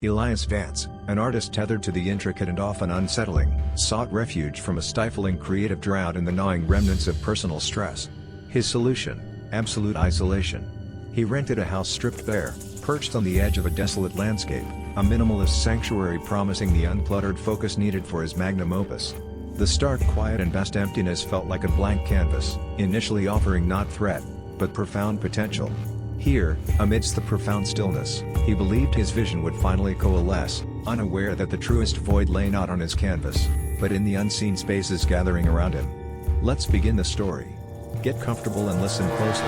Elias Vance, an artist tethered to the intricate and often unsettling, sought refuge from a stifling creative drought and the gnawing remnants of personal stress. His solution: absolute isolation. He rented a house stripped bare, perched on the edge of a desolate landscape, a minimalist sanctuary promising the uncluttered focus needed for his magnum opus. The stark quiet and vast emptiness felt like a blank canvas, initially offering not threat, but profound potential. Here, amidst the profound stillness, he believed his vision would finally coalesce, unaware that the truest void lay not on his canvas, but in the unseen spaces gathering around him. Let's begin the story. Get comfortable and listen closely.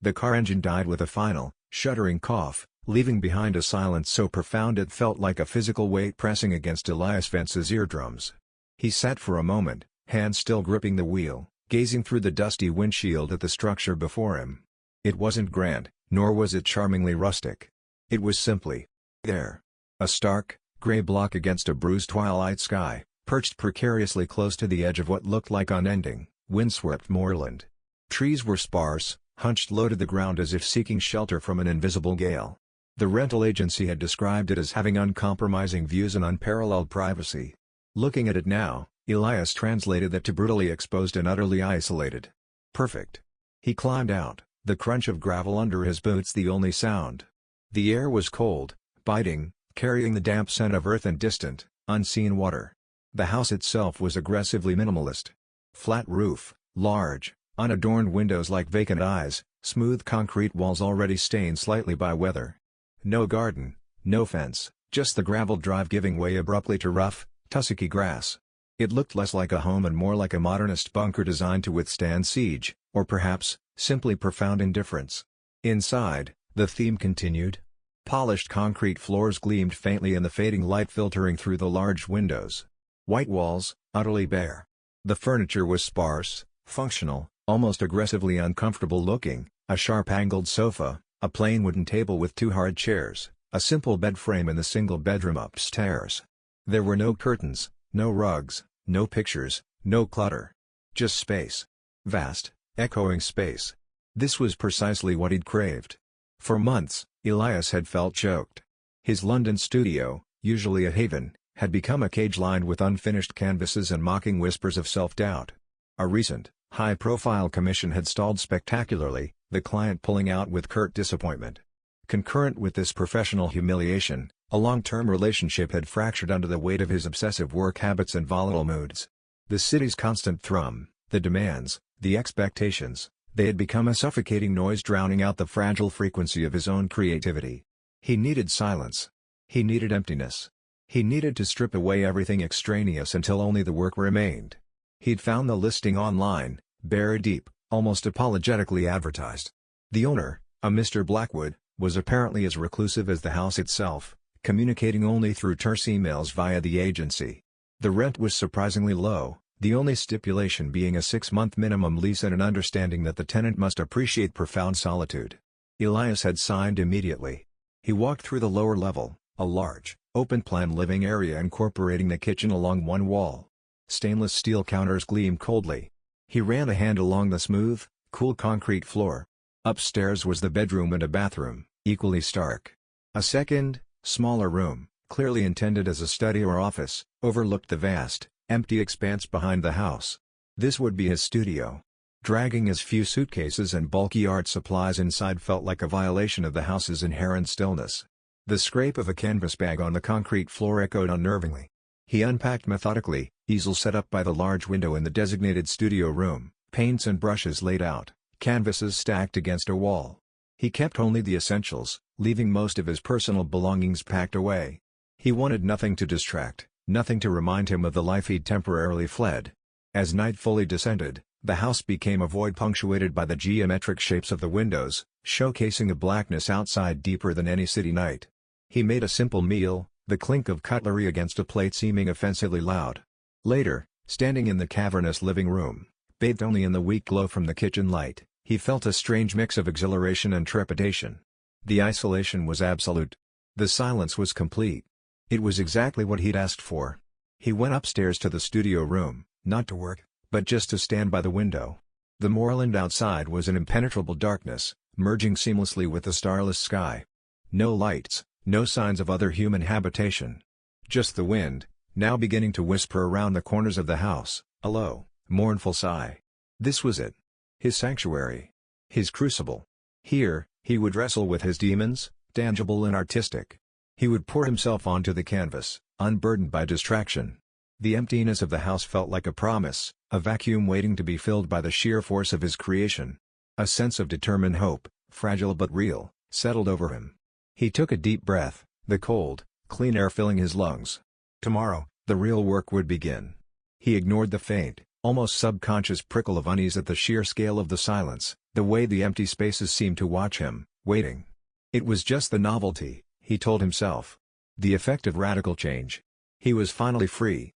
The car engine died with a final, shuddering cough, leaving behind a silence so profound it felt like a physical weight pressing against Elias Vance's eardrums. He sat for a moment, hands still gripping the wheel, gazing through the dusty windshield at the structure before him. It wasn't grand, nor was it charmingly rustic. It was simply there. A stark, gray block against a bruised twilight sky, perched precariously close to the edge of what looked like unending, windswept moorland. Trees were sparse, hunched low to the ground as if seeking shelter from an invisible gale. The rental agency had described it as having uncompromising views and unparalleled privacy. Looking at it now, Elias translated that to brutally exposed and utterly isolated. Perfect. He climbed out, the crunch of gravel under his boots the only sound. The air was cold, biting, carrying the damp scent of earth and distant, unseen water. The house itself was aggressively minimalist. Flat roof, large, unadorned windows like vacant eyes, smooth concrete walls already stained slightly by weather. No garden, no fence, just the gravel drive giving way abruptly to rough, tussocky grass. It looked less like a home and more like a modernist bunker designed to withstand siege, or perhaps, simply profound indifference. Inside, the theme continued. Polished concrete floors gleamed faintly in the fading light filtering through the large windows. White walls, utterly bare. The furniture was sparse, functional, almost aggressively uncomfortable looking, a sharp-angled sofa, a plain wooden table with two hard chairs, a simple bed frame in the single bedroom upstairs. There were no curtains, no rugs, no pictures, no clutter. Just space. Vast, echoing space. This was precisely what he'd craved. For months, Elias had felt choked. His London studio, usually a haven, had become a cage lined with unfinished canvases and mocking whispers of self-doubt. A recent, high-profile commission had stalled spectacularly, the client pulling out with curt disappointment. Concurrent with this professional humiliation, a long-term relationship had fractured under the weight of his obsessive work habits and volatile moods. The city's constant thrum, the demands, the expectations, they had become a suffocating noise drowning out the fragile frequency of his own creativity. He needed silence. He needed emptiness. He needed to strip away everything extraneous until only the work remained. He'd found the listing online, buried deep, almost apologetically advertised. The owner, a Mr. Blackwood, was apparently as reclusive as the house itself, communicating only through terse emails via the agency. The rent was surprisingly low, the only stipulation being a 6-month minimum lease and an understanding that the tenant must appreciate profound solitude. Elias had signed immediately. He walked through the lower level, a large, open-plan living area incorporating the kitchen along one wall. Stainless steel counters gleamed coldly. He ran a hand along the smooth, cool concrete floor. Upstairs was the bedroom and a bathroom, equally stark. A second, smaller room, clearly intended as a study or office, overlooked the vast, empty expanse behind the house. This would be his studio. Dragging his few suitcases and bulky art supplies inside felt like a violation of the house's inherent stillness. The scrape of a canvas bag on the concrete floor echoed unnervingly. He unpacked methodically, easel set up by the large window in the designated studio room, paints and brushes laid out, canvases stacked against a wall. He kept only the essentials, leaving most of his personal belongings packed away. He wanted nothing to distract, nothing to remind him of the life he'd temporarily fled. As night fully descended, the house became a void punctuated by the geometric shapes of the windows, showcasing a blackness outside deeper than any city night. He made a simple meal, the clink of cutlery against a plate seeming offensively loud. Later, standing in the cavernous living room, bathed only in the weak glow from the kitchen light, he felt a strange mix of exhilaration and trepidation. The isolation was absolute. The silence was complete. It was exactly what he'd asked for. He went upstairs to the studio room, not to work, but just to stand by the window. The moorland outside was in impenetrable darkness, merging seamlessly with the starless sky. No lights, no signs of other human habitation. Just the wind, now beginning to whisper around the corners of the house, a low, mournful sigh. This was it. His sanctuary. His crucible. Here, he would wrestle with his demons, tangible and artistic. He would pour himself onto the canvas, unburdened by distraction. The emptiness of the house felt like a promise, a vacuum waiting to be filled by the sheer force of his creation. A sense of determined hope, fragile but real, settled over him. He took a deep breath, the cold, clean air filling his lungs. Tomorrow, the real work would begin. He ignored the faint, almost subconscious prickle of unease at the sheer scale of the silence, the way the empty spaces seemed to watch him, waiting. It was just the novelty, he told himself. The effect of radical change. He was finally free.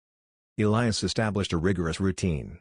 Elias established a rigorous routine.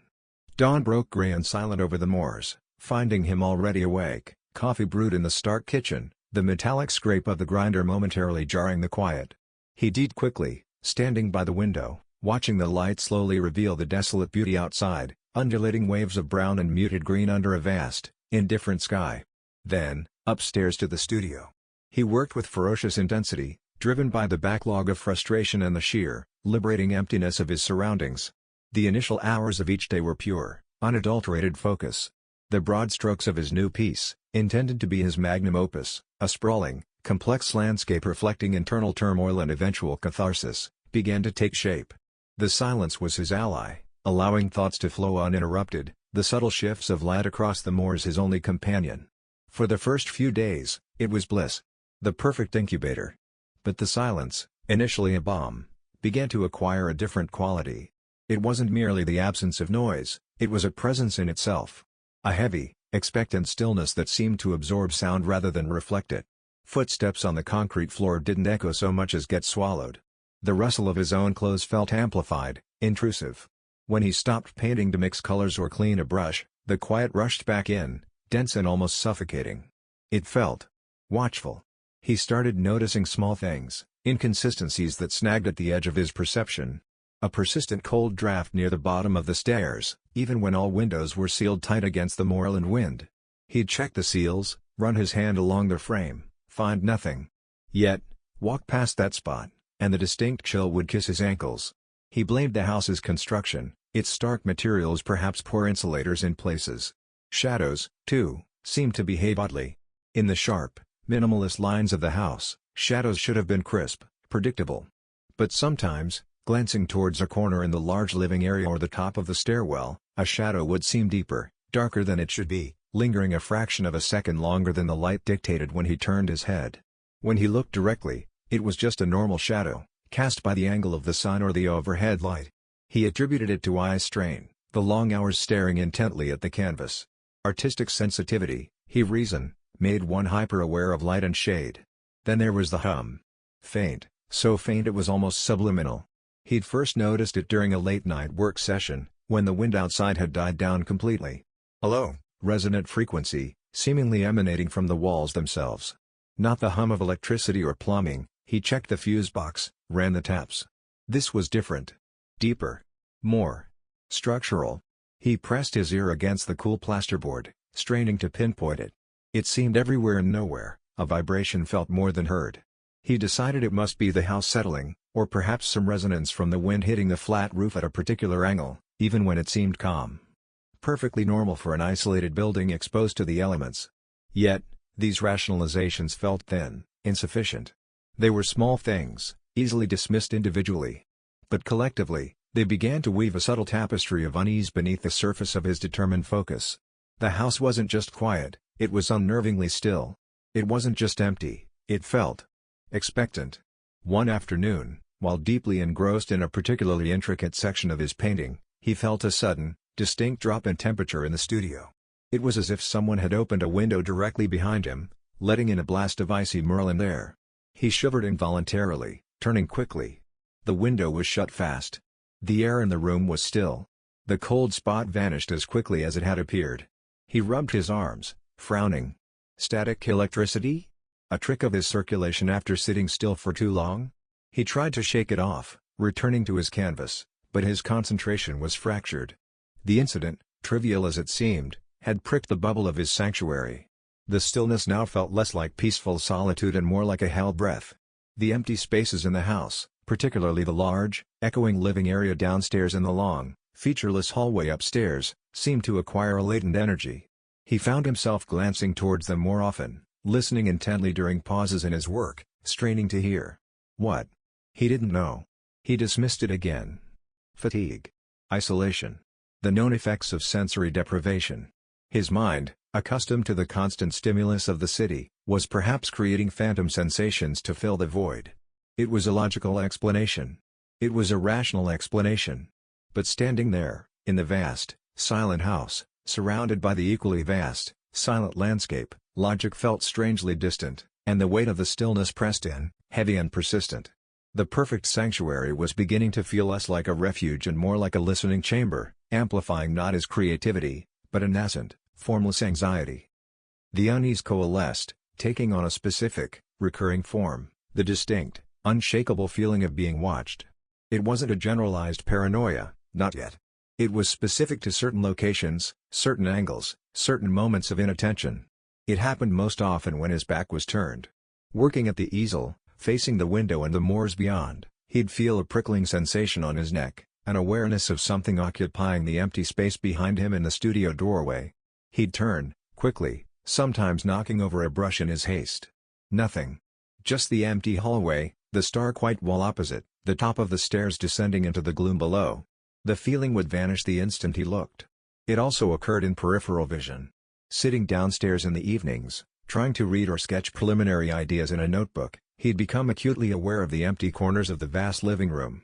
Dawn broke gray and silent over the moors, finding him already awake, coffee brewed in the stark kitchen, the metallic scrape of the grinder momentarily jarring the quiet. He did quickly, standing by the window, watching the light slowly reveal the desolate beauty outside, undulating waves of brown and muted green under a vast, indifferent sky. Then, upstairs to the studio. He worked with ferocious intensity, driven by the backlog of frustration and the sheer, liberating emptiness of his surroundings. The initial hours of each day were pure, unadulterated focus. The broad strokes of his new piece, intended to be his magnum opus, a sprawling, complex landscape reflecting internal turmoil and eventual catharsis, began to take shape. The silence was his ally, allowing thoughts to flow uninterrupted, the subtle shifts of light across the moors his only companion. For the first few days, it was bliss. The perfect incubator. But the silence, initially a balm, began to acquire a different quality. It wasn't merely the absence of noise, it was a presence in itself. A heavy, expectant stillness that seemed to absorb sound rather than reflect it. Footsteps on the concrete floor didn't echo so much as get swallowed. The rustle of his own clothes felt amplified, intrusive. When he stopped painting to mix colors or clean a brush, the quiet rushed back in, dense and almost suffocating. It felt watchful. He started noticing small things, inconsistencies that snagged at the edge of his perception. A persistent cold draft near the bottom of the stairs, even when all windows were sealed tight against the moorland wind. He'd check the seals, run his hand along the frame, find nothing. Yet, walk past that spot, and the distinct chill would kiss his ankles. He blamed the house's construction, its stark materials, perhaps poor insulators in places. Shadows, too, seemed to behave oddly. In the sharp, minimalist lines of the house, shadows should have been crisp, predictable. But sometimes, glancing towards a corner in the large living area or the top of the stairwell, a shadow would seem deeper, darker than it should be, lingering a fraction of a second longer than the light dictated when he turned his head. When he looked directly, it was just a normal shadow, cast by the angle of the sun or the overhead light. He attributed it to eye strain, the long hours staring intently at the canvas. Artistic sensitivity, he reasoned, made one hyper-aware of light and shade. Then there was the hum. Faint, so faint it was almost subliminal. He'd first noticed it during a late-night work session, when the wind outside had died down completely. A low, resonant frequency, seemingly emanating from the walls themselves. Not the hum of electricity or plumbing. He checked the fuse box, ran the taps. This was different. Deeper. More structural. He pressed his ear against the cool plasterboard, straining to pinpoint it. It seemed everywhere and nowhere, a vibration felt more than heard. He decided it must be the house settling, or perhaps some resonance from the wind hitting the flat roof at a particular angle, even when it seemed calm. Perfectly normal for an isolated building exposed to the elements. Yet, these rationalizations felt thin, insufficient. They were small things, easily dismissed individually. But collectively, they began to weave a subtle tapestry of unease beneath the surface of his determined focus. The house wasn't just quiet, it was unnervingly still. It wasn't just empty, it felt expectant. One afternoon, while deeply engrossed in a particularly intricate section of his painting, he felt a sudden, distinct drop in temperature in the studio. It was as if someone had opened a window directly behind him, letting in a blast of icy moorland air. He shivered involuntarily, turning quickly. The window was shut fast. The air in the room was still. The cold spot vanished as quickly as it had appeared. He rubbed his arms, frowning. Static electricity? A trick of his circulation after sitting still for too long? He tried to shake it off, returning to his canvas, but his concentration was fractured. The incident, trivial as it seemed, had pricked the bubble of his sanctuary. The stillness now felt less like peaceful solitude and more like a hell breath. The empty spaces in the house, particularly the large, echoing living area downstairs and the long, featureless hallway upstairs, seemed to acquire a latent energy. He found himself glancing towards them more often, listening intently during pauses in his work, straining to hear. What? He didn't know. He dismissed it again. Fatigue. Isolation. The known effects of sensory deprivation. His mind, accustomed to the constant stimulus of the city, was perhaps creating phantom sensations to fill the void. It was a logical explanation. It was a rational explanation. But standing there, in the vast, silent house, surrounded by the equally vast, silent landscape, logic felt strangely distant, and the weight of the stillness pressed in, heavy and persistent. The perfect sanctuary was beginning to feel less like a refuge and more like a listening chamber, amplifying not his creativity, but a nascent, formless anxiety. The unease coalesced, taking on a specific, recurring form, the distinct, unshakable feeling of being watched. It wasn't a generalized paranoia, not yet. It was specific to certain locations, certain angles, certain moments of inattention. It happened most often when his back was turned. Working at the easel, facing the window and the moors beyond, he'd feel a prickling sensation on his neck, an awareness of something occupying the empty space behind him in the studio doorway. He'd turn, quickly, sometimes knocking over a brush in his haste. Nothing. Just the empty hallway, the stark white wall opposite, the top of the stairs descending into the gloom below. The feeling would vanish the instant he looked. It also occurred in peripheral vision. Sitting downstairs in the evenings, trying to read or sketch preliminary ideas in a notebook, he'd become acutely aware of the empty corners of the vast living room.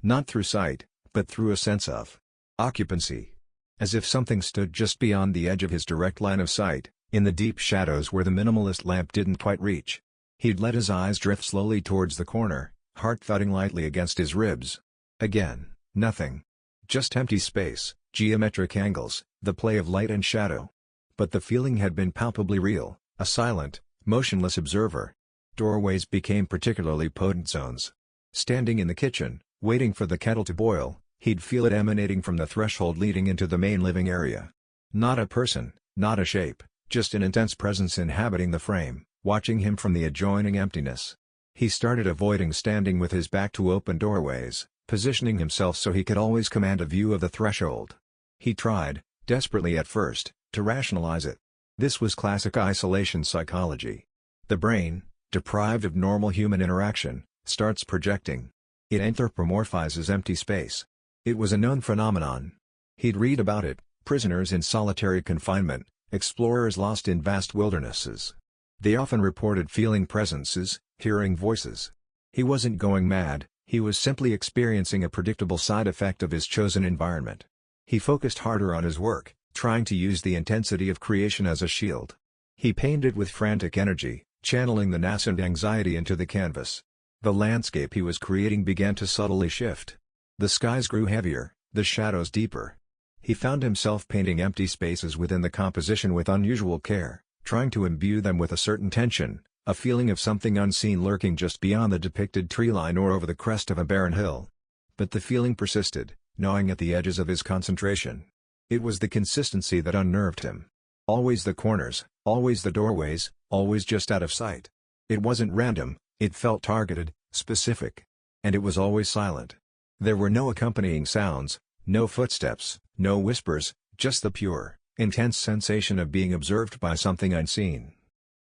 Not through sight, but through a sense of occupancy. As if something stood just beyond the edge of his direct line of sight, in the deep shadows where the minimalist lamp didn't quite reach. He'd let his eyes drift slowly towards the corner, heart thudding lightly against his ribs. Again, nothing. Just empty space, geometric angles, the play of light and shadow. But the feeling had been palpably real, a silent, motionless observer. Doorways became particularly potent zones. Standing in the kitchen, waiting for the kettle to boil, he'd feel it emanating from the threshold leading into the main living area. Not a person, not a shape, just an intense presence inhabiting the frame, watching him from the adjoining emptiness. He started avoiding standing with his back to open doorways, positioning himself so he could always command a view of the threshold. He tried, desperately at first, to rationalize it. This was classic isolation psychology. The brain, deprived of normal human interaction, starts projecting. It anthropomorphizes empty space. It was a known phenomenon. He'd read about it: prisoners in solitary confinement, explorers lost in vast wildernesses. They often reported feeling presences, hearing voices. He wasn't going mad, he was simply experiencing a predictable side effect of his chosen environment. He focused harder on his work, trying to use the intensity of creation as a shield. He painted with frantic energy, channeling the nascent anxiety into the canvas. The landscape he was creating began to subtly shift. The skies grew heavier, the shadows deeper. He found himself painting empty spaces within the composition with unusual care, trying to imbue them with a certain tension, a feeling of something unseen lurking just beyond the depicted tree line or over the crest of a barren hill. But the feeling persisted, gnawing at the edges of his concentration. It was the consistency that unnerved him. Always the corners, always the doorways, always just out of sight. It wasn't random, it felt targeted, specific. And it was always silent. There were no accompanying sounds, no footsteps, no whispers, just the pure, intense sensation of being observed by something unseen.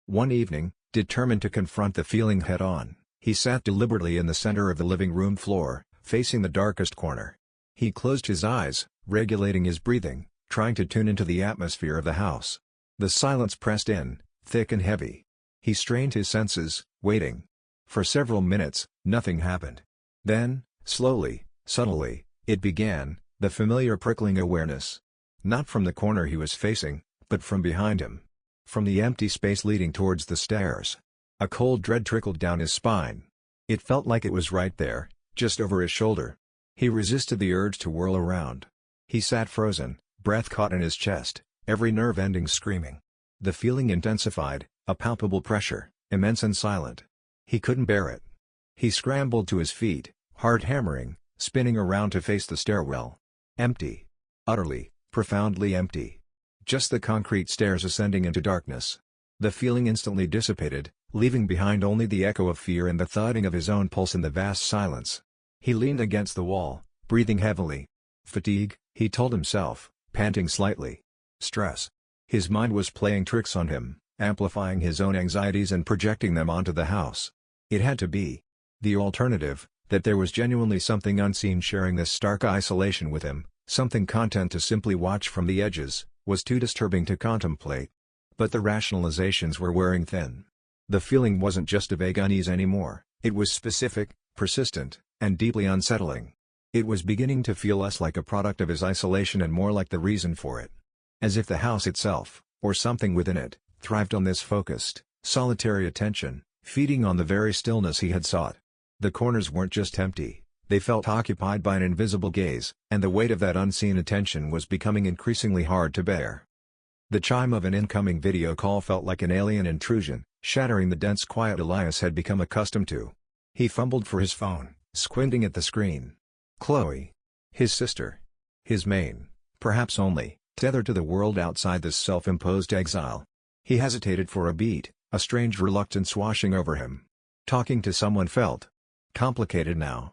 One evening, determined to confront the feeling head-on, he sat deliberately in the center of the living room floor, facing the darkest corner. He closed his eyes, regulating his breathing, trying to tune into the atmosphere of the house. The silence pressed in, thick and heavy. He strained his senses, waiting. For several minutes, nothing happened. Then, slowly, subtly, it began, the familiar prickling awareness. Not from the corner he was facing, but from behind him. From the empty space leading towards the stairs. A cold dread trickled down his spine. It felt like it was right there, just over his shoulder. He resisted the urge to whirl around. He sat frozen, breath caught in his chest, every nerve ending screaming. The feeling intensified, a palpable pressure, immense and silent. He couldn't bear it. He scrambled to his feet, Heart hammering, spinning around to face the stairwell. Empty. Utterly, profoundly empty. Just the concrete stairs ascending into darkness. The feeling instantly dissipated, leaving behind only the echo of fear and the thudding of his own pulse in the vast silence. He leaned against the wall, breathing heavily. Fatigue, he told himself, panting slightly. Stress. His mind was playing tricks on him, amplifying his own anxieties and projecting them onto the house. It had to be. The alternative, that there was genuinely something unseen sharing this stark isolation with him, something content to simply watch from the edges, was too disturbing to contemplate. But the rationalizations were wearing thin. The feeling wasn't just a vague unease anymore, it was specific, persistent, and deeply unsettling. It was beginning to feel less like a product of his isolation and more like the reason for it. As if the house itself, or something within it, thrived on this focused, solitary attention, feeding on the very stillness he had sought. The corners weren't just empty, they felt occupied by an invisible gaze, and the weight of that unseen attention was becoming increasingly hard to bear. The chime of an incoming video call felt like an alien intrusion, shattering the dense quiet Elias had become accustomed to. He fumbled for his phone, squinting at the screen. Chloe. His sister. His main, perhaps only, tether to the world outside this self-imposed exile. He hesitated for a beat, a strange reluctance washing over him. Talking to someone felt complicated now.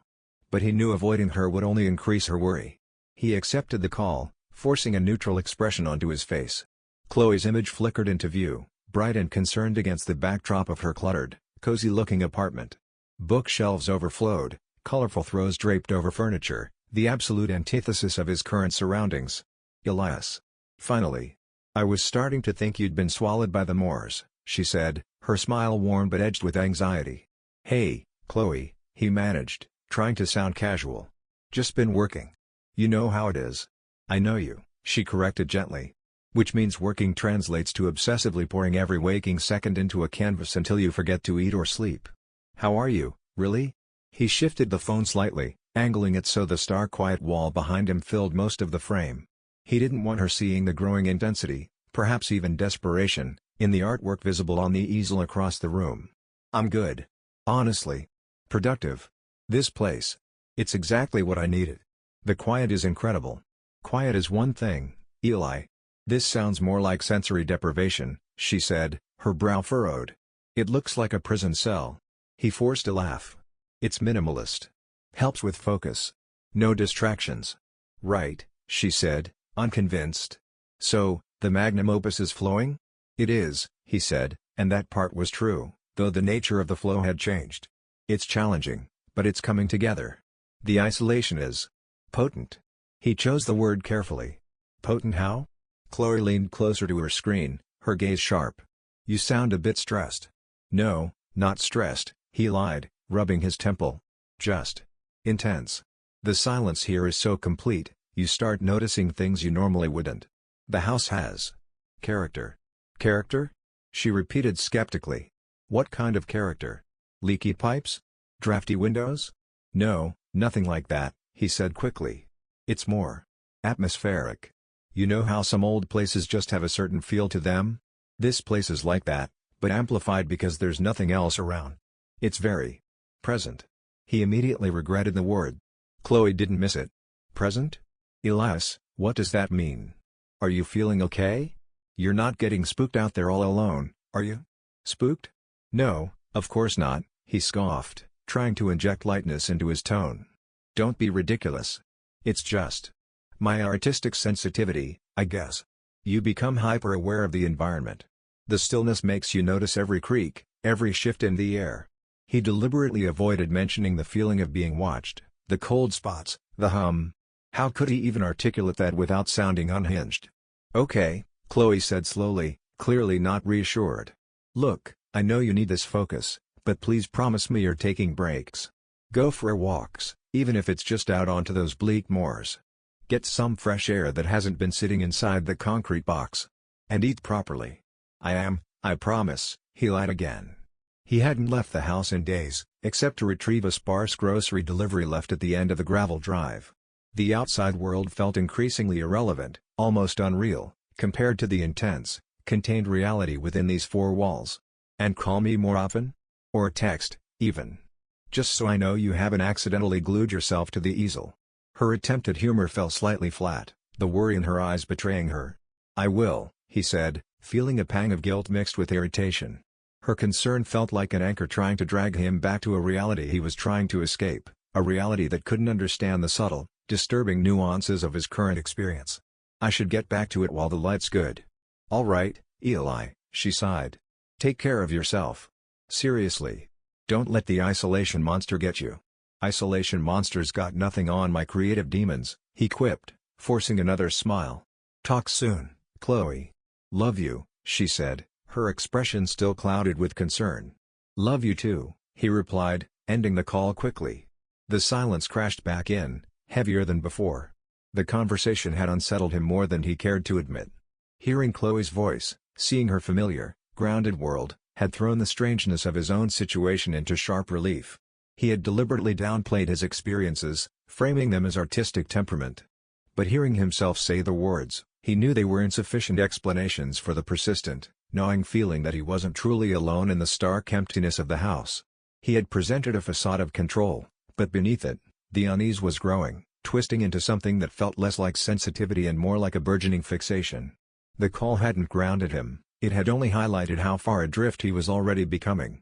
But he knew avoiding her would only increase her worry. He accepted the call, forcing a neutral expression onto his face. Chloe's image flickered into view, bright and concerned against the backdrop of her cluttered, cozy-looking apartment. Bookshelves overflowed, colorful throws draped over furniture, the absolute antithesis of his current surroundings. Elias. Finally. I was starting to think you'd been swallowed by the moors, she said, her smile warm but edged with anxiety. Hey, Chloe, he managed, trying to sound casual. Just been working. You know how it is. I know you, she corrected gently. Which means working translates to obsessively pouring every waking second into a canvas until you forget to eat or sleep. How are you, really? He shifted the phone slightly, angling it so the star-quiet wall behind him filled most of the frame. He didn't want her seeing the growing intensity, perhaps even desperation, in the artwork visible on the easel across the room. I'm good. Honestly. Productive. This place. It's exactly what I needed. The quiet is incredible. Quiet is one thing, Eli. This sounds more like sensory deprivation, she said, her brow furrowed. It looks like a prison cell. He forced a laugh. It's minimalist. Helps with focus. No distractions. Right, she said, unconvinced. So, the magnum opus is flowing? It is, he said, and that part was true, though the nature of the flow had changed. It's challenging, but it's coming together. The isolation is potent. He chose the word carefully. Potent how? Chloe leaned closer to her screen, her gaze sharp. You sound a bit stressed. No, not stressed, he lied, rubbing his temple. Just intense. The silence here is so complete, you start noticing things you normally wouldn't. The house has character. Character? She repeated skeptically. What kind of character? Leaky pipes? Drafty windows? No, nothing like that, he said quickly. It's more atmospheric. You know how some old places just have a certain feel to them? This place is like that, but amplified because there's nothing else around. It's very present. He immediately regretted the word. Chloe didn't miss it. Present? Elias, what does that mean? Are you feeling okay? You're not getting spooked out there all alone, are you? Spooked? No, of course not, he scoffed, trying to inject lightness into his tone. Don't be ridiculous. It's just my artistic sensitivity, I guess. You become hyper-aware of the environment. The stillness makes you notice every creak, every shift in the air. He deliberately avoided mentioning the feeling of being watched, the cold spots, the hum. How could he even articulate that without sounding unhinged? Okay, Chloe said slowly, clearly not reassured. Look, I know you need this focus, but please promise me you're taking breaks. Go for walks, even if it's just out onto those bleak moors. Get some fresh air that hasn't been sitting inside the concrete box. And eat properly. I promise, he lied again. He hadn't left the house in days, except to retrieve a sparse grocery delivery left at the end of the gravel drive. The outside world felt increasingly irrelevant, almost unreal, compared to the intense, contained reality within these four walls. And call me more often? Or text, even. Just so I know you haven't accidentally glued yourself to the easel." Her attempt at humor fell slightly flat, the worry in her eyes betraying her. "I will," he said, feeling a pang of guilt mixed with irritation. Her concern felt like an anchor trying to drag him back to a reality he was trying to escape, a reality that couldn't understand the subtle, disturbing nuances of his current experience. "I should get back to it while the light's good." "All right, Eli," she sighed. "Take care of yourself. Seriously. Don't let the isolation monster get you." "Isolation monster's got nothing on my creative demons," he quipped, forcing another smile. "Talk soon, Chloe." "Love you," she said, her expression still clouded with concern. "Love you too," he replied, ending the call quickly. The silence crashed back in, heavier than before. The conversation had unsettled him more than he cared to admit. Hearing Chloe's voice, seeing her familiar, grounded world, had thrown the strangeness of his own situation into sharp relief. He had deliberately downplayed his experiences, framing them as artistic temperament. But hearing himself say the words, he knew they were insufficient explanations for the persistent, gnawing feeling that he wasn't truly alone in the stark emptiness of the house. He had presented a facade of control, but beneath it, the unease was growing, twisting into something that felt less like sensitivity and more like a burgeoning fixation. The call hadn't grounded him, it had only highlighted how far adrift he was already becoming.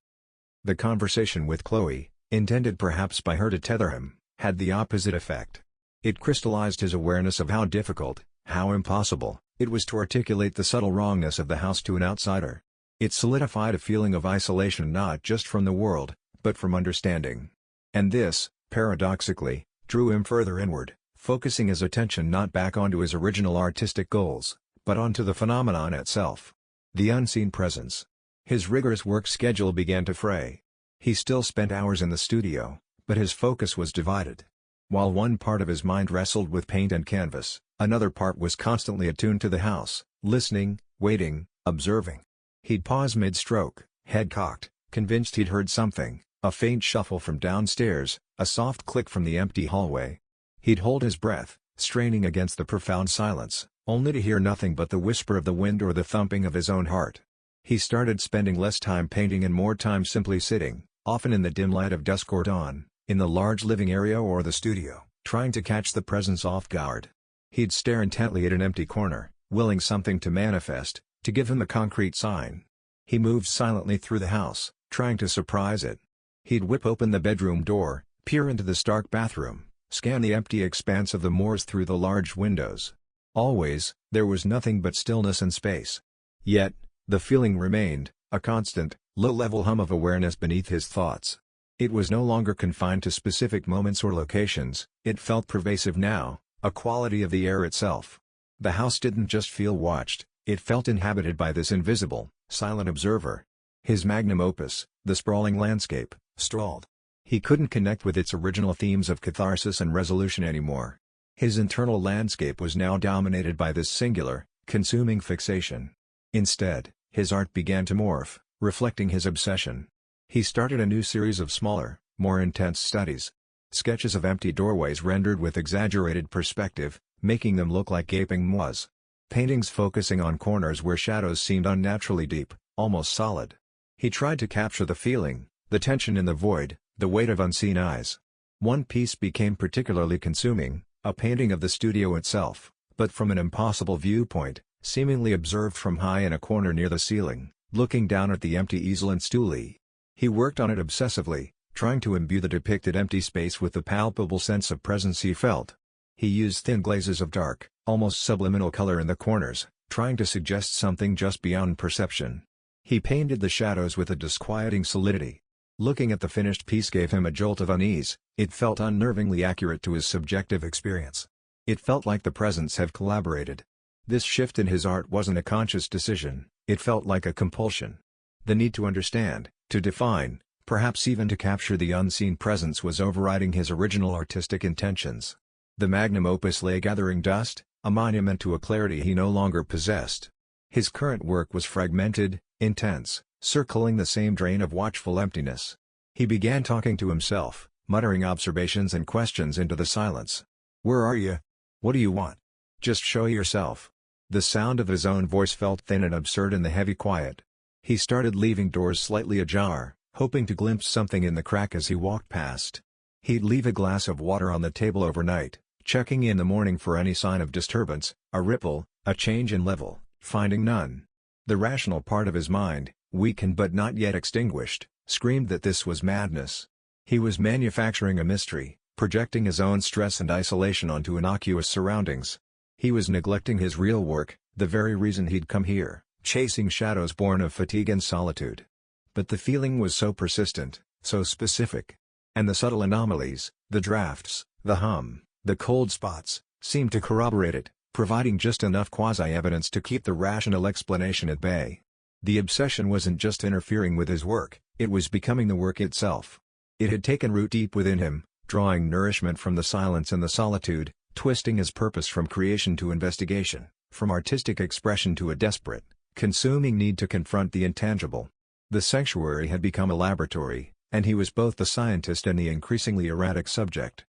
The conversation with Chloe, intended perhaps by her to tether him, had the opposite effect. It crystallized his awareness of how difficult, how impossible, it was to articulate the subtle wrongness of the house to an outsider. It solidified a feeling of isolation not just from the world, but from understanding. And this, paradoxically, drew him further inward, focusing his attention not back onto his original artistic goals, but onto the phenomenon itself. The unseen presence. His rigorous work schedule began to fray. He still spent hours in the studio, but his focus was divided. While one part of his mind wrestled with paint and canvas, another part was constantly attuned to the house, listening, waiting, observing. He'd pause mid-stroke, head cocked, convinced he'd heard something, a faint shuffle from downstairs, a soft click from the empty hallway. He'd hold his breath, straining against the profound silence, only to hear nothing but the whisper of the wind or the thumping of his own heart. He started spending less time painting and more time simply sitting, often in the dim light of dusk or dawn, in the large living area or the studio, trying to catch the presence off guard. He'd stare intently at an empty corner, willing something to manifest, to give him a concrete sign. He moved silently through the house, trying to surprise it. He'd whip open the bedroom door, peer into the stark bathroom, scan the empty expanse of the moors through the large windows. Always, there was nothing but stillness and space. Yet, the feeling remained, a constant, low-level hum of awareness beneath his thoughts. It was no longer confined to specific moments or locations, it felt pervasive now, a quality of the air itself. The house didn't just feel watched, it felt inhabited by this invisible, silent observer. His magnum opus, the sprawling landscape, stalled. He couldn't connect with its original themes of catharsis and resolution anymore. His internal landscape was now dominated by this singular, consuming fixation. Instead, his art began to morph, reflecting his obsession. He started a new series of smaller, more intense studies. Sketches of empty doorways rendered with exaggerated perspective, making them look like gaping maws. Paintings focusing on corners where shadows seemed unnaturally deep, almost solid. He tried to capture the feeling, the tension in the void, the weight of unseen eyes. One piece became particularly consuming, a painting of the studio itself, but from an impossible viewpoint, seemingly observed from high in a corner near the ceiling, looking down at the empty easel and stoolie. He worked on it obsessively, trying to imbue the depicted empty space with the palpable sense of presence he felt. He used thin glazes of dark, almost subliminal color in the corners, trying to suggest something just beyond perception. He painted the shadows with a disquieting solidity. Looking at the finished piece gave him a jolt of unease, it felt unnervingly accurate to his subjective experience. It felt like the presents have collaborated. This shift in his art wasn't a conscious decision, it felt like a compulsion. The need to understand, to define, perhaps even to capture the unseen presence was overriding his original artistic intentions. The magnum opus lay gathering dust, a monument to a clarity he no longer possessed. His current work was fragmented, intense, circling the same drain of watchful emptiness. He began talking to himself, muttering observations and questions into the silence. "Where are you? What do you want? Just show yourself." The sound of his own voice felt thin and absurd in the heavy quiet. He started leaving doors slightly ajar, hoping to glimpse something in the crack as he walked past. He'd leave a glass of water on the table overnight, checking in the morning for any sign of disturbance, a ripple, a change in level, finding none. The rational part of his mind, weakened but not yet extinguished, screamed that this was madness. He was manufacturing a mystery, projecting his own stress and isolation onto innocuous surroundings. He was neglecting his real work, the very reason he'd come here, chasing shadows born of fatigue and solitude. But the feeling was so persistent, so specific. And the subtle anomalies, the drafts, the hum, the cold spots, seemed to corroborate it, providing just enough quasi-evidence to keep the rational explanation at bay. The obsession wasn't just interfering with his work, it was becoming the work itself. It had taken root deep within him, drawing nourishment from the silence and the solitude, twisting his purpose from creation to investigation, from artistic expression to a desperate, consuming need to confront the intangible. The sanctuary had become a laboratory, and he was both the scientist and the increasingly erratic subject.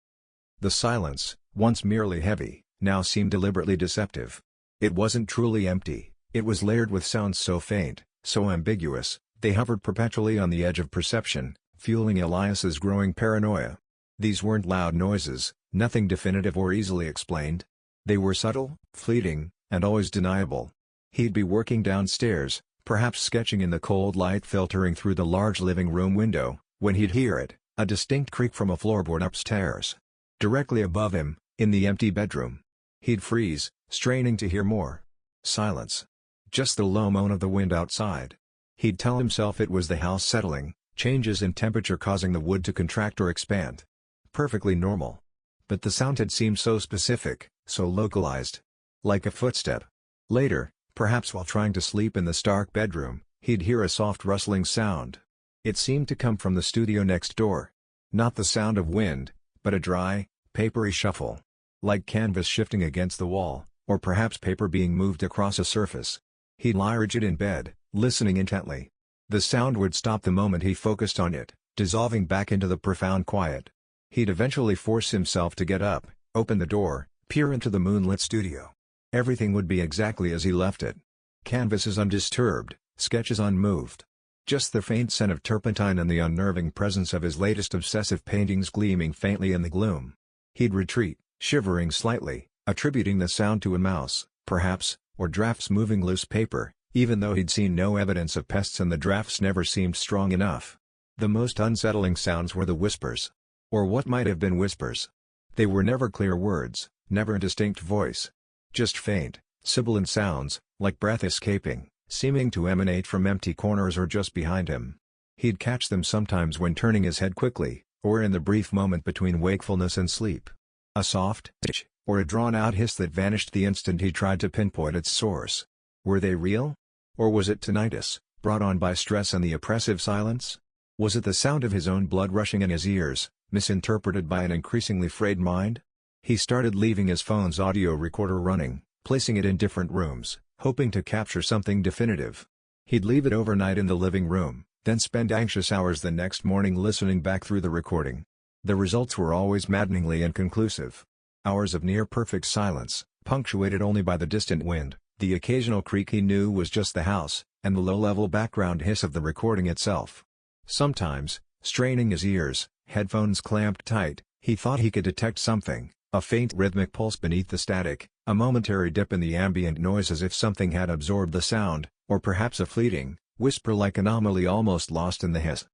The silence, once merely heavy, now seemed deliberately deceptive. It wasn't truly empty, it was layered with sounds so faint, so ambiguous, they hovered perpetually on the edge of perception, fueling Elias's growing paranoia. These weren't loud noises, nothing definitive or easily explained. They were subtle, fleeting, and always deniable. He'd be working downstairs, perhaps sketching in the cold light filtering through the large living room window, when he'd hear it, a distinct creak from a floorboard upstairs. Directly above him, in the empty bedroom. He'd freeze, straining to hear more. Silence. Just the low moan of the wind outside. He'd tell himself it was the house settling, changes in temperature causing the wood to contract or expand. Perfectly normal. But the sound had seemed so specific, so localized. Like a footstep. Later, perhaps while trying to sleep in the stark bedroom, he'd hear a soft rustling sound. It seemed to come from the studio next door. Not the sound of wind, but a dry, papery shuffle. Like canvas shifting against the wall, or perhaps paper being moved across a surface. He'd lie rigid in bed, listening intently. The sound would stop the moment he focused on it, dissolving back into the profound quiet. He'd eventually force himself to get up, open the door, peer into the moonlit studio. Everything would be exactly as he left it. Canvases undisturbed, sketches unmoved. Just the faint scent of turpentine and the unnerving presence of his latest obsessive paintings gleaming faintly in the gloom. He'd retreat, shivering slightly, attributing the sound to a mouse, perhaps, or drafts moving loose paper, even though he'd seen no evidence of pests and the drafts never seemed strong enough. The most unsettling sounds were the whispers. Or what might have been whispers. They were never clear words, never a distinct voice. Just faint, sibilant sounds, like breath escaping, seeming to emanate from empty corners or just behind him. He'd catch them sometimes when turning his head quickly, or in the brief moment between wakefulness and sleep. A soft titch, or a drawn-out hiss that vanished the instant he tried to pinpoint its source. Were they real? Or was it tinnitus, brought on by stress and the oppressive silence? Was it the sound of his own blood rushing in his ears, misinterpreted by an increasingly frayed mind? He started leaving his phone's audio recorder running, placing it in different rooms, hoping to capture something definitive. He'd leave it overnight in the living room, then spend anxious hours the next morning listening back through the recording. The results were always maddeningly inconclusive. Hours of near-perfect silence, punctuated only by the distant wind, the occasional creak he knew was just the house, and the low-level background hiss of the recording itself. Sometimes, straining his ears, headphones clamped tight, he thought he could detect something, a faint rhythmic pulse beneath the static, a momentary dip in the ambient noise as if something had absorbed the sound, or perhaps a fleeting, whisper-like anomaly almost lost in the hiss.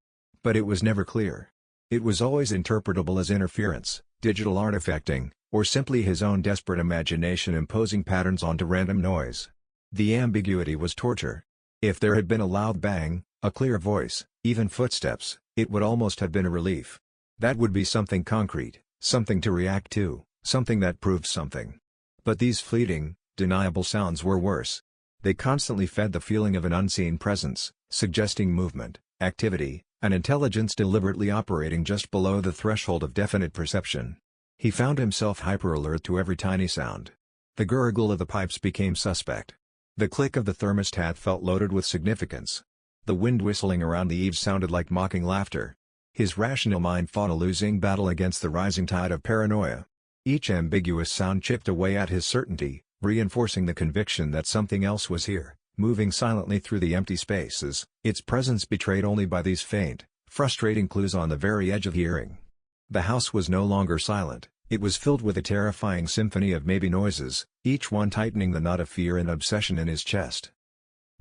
But it was never clear. It was always interpretable as interference, digital artifacting, or simply his own desperate imagination imposing patterns onto random noise. The ambiguity was torture. If there had been a loud bang, a clear voice, even footsteps, it would almost have been a relief. That would be something concrete, something to react to, something that proved something. But these fleeting, deniable sounds were worse. They constantly fed the feeling of an unseen presence, suggesting movement, activity, an intelligence deliberately operating just below the threshold of definite perception. He found himself hyper-alert to every tiny sound. The gurgle of the pipes became suspect. The click of the thermostat felt loaded with significance. The wind whistling around the eaves sounded like mocking laughter. His rational mind fought a losing battle against the rising tide of paranoia. Each ambiguous sound chipped away at his certainty, reinforcing the conviction that something else was here, moving silently through the empty spaces, its presence betrayed only by these faint, frustrating clues on the very edge of hearing. The house was no longer silent, it was filled with a terrifying symphony of maybe noises, each one tightening the knot of fear and obsession in his chest.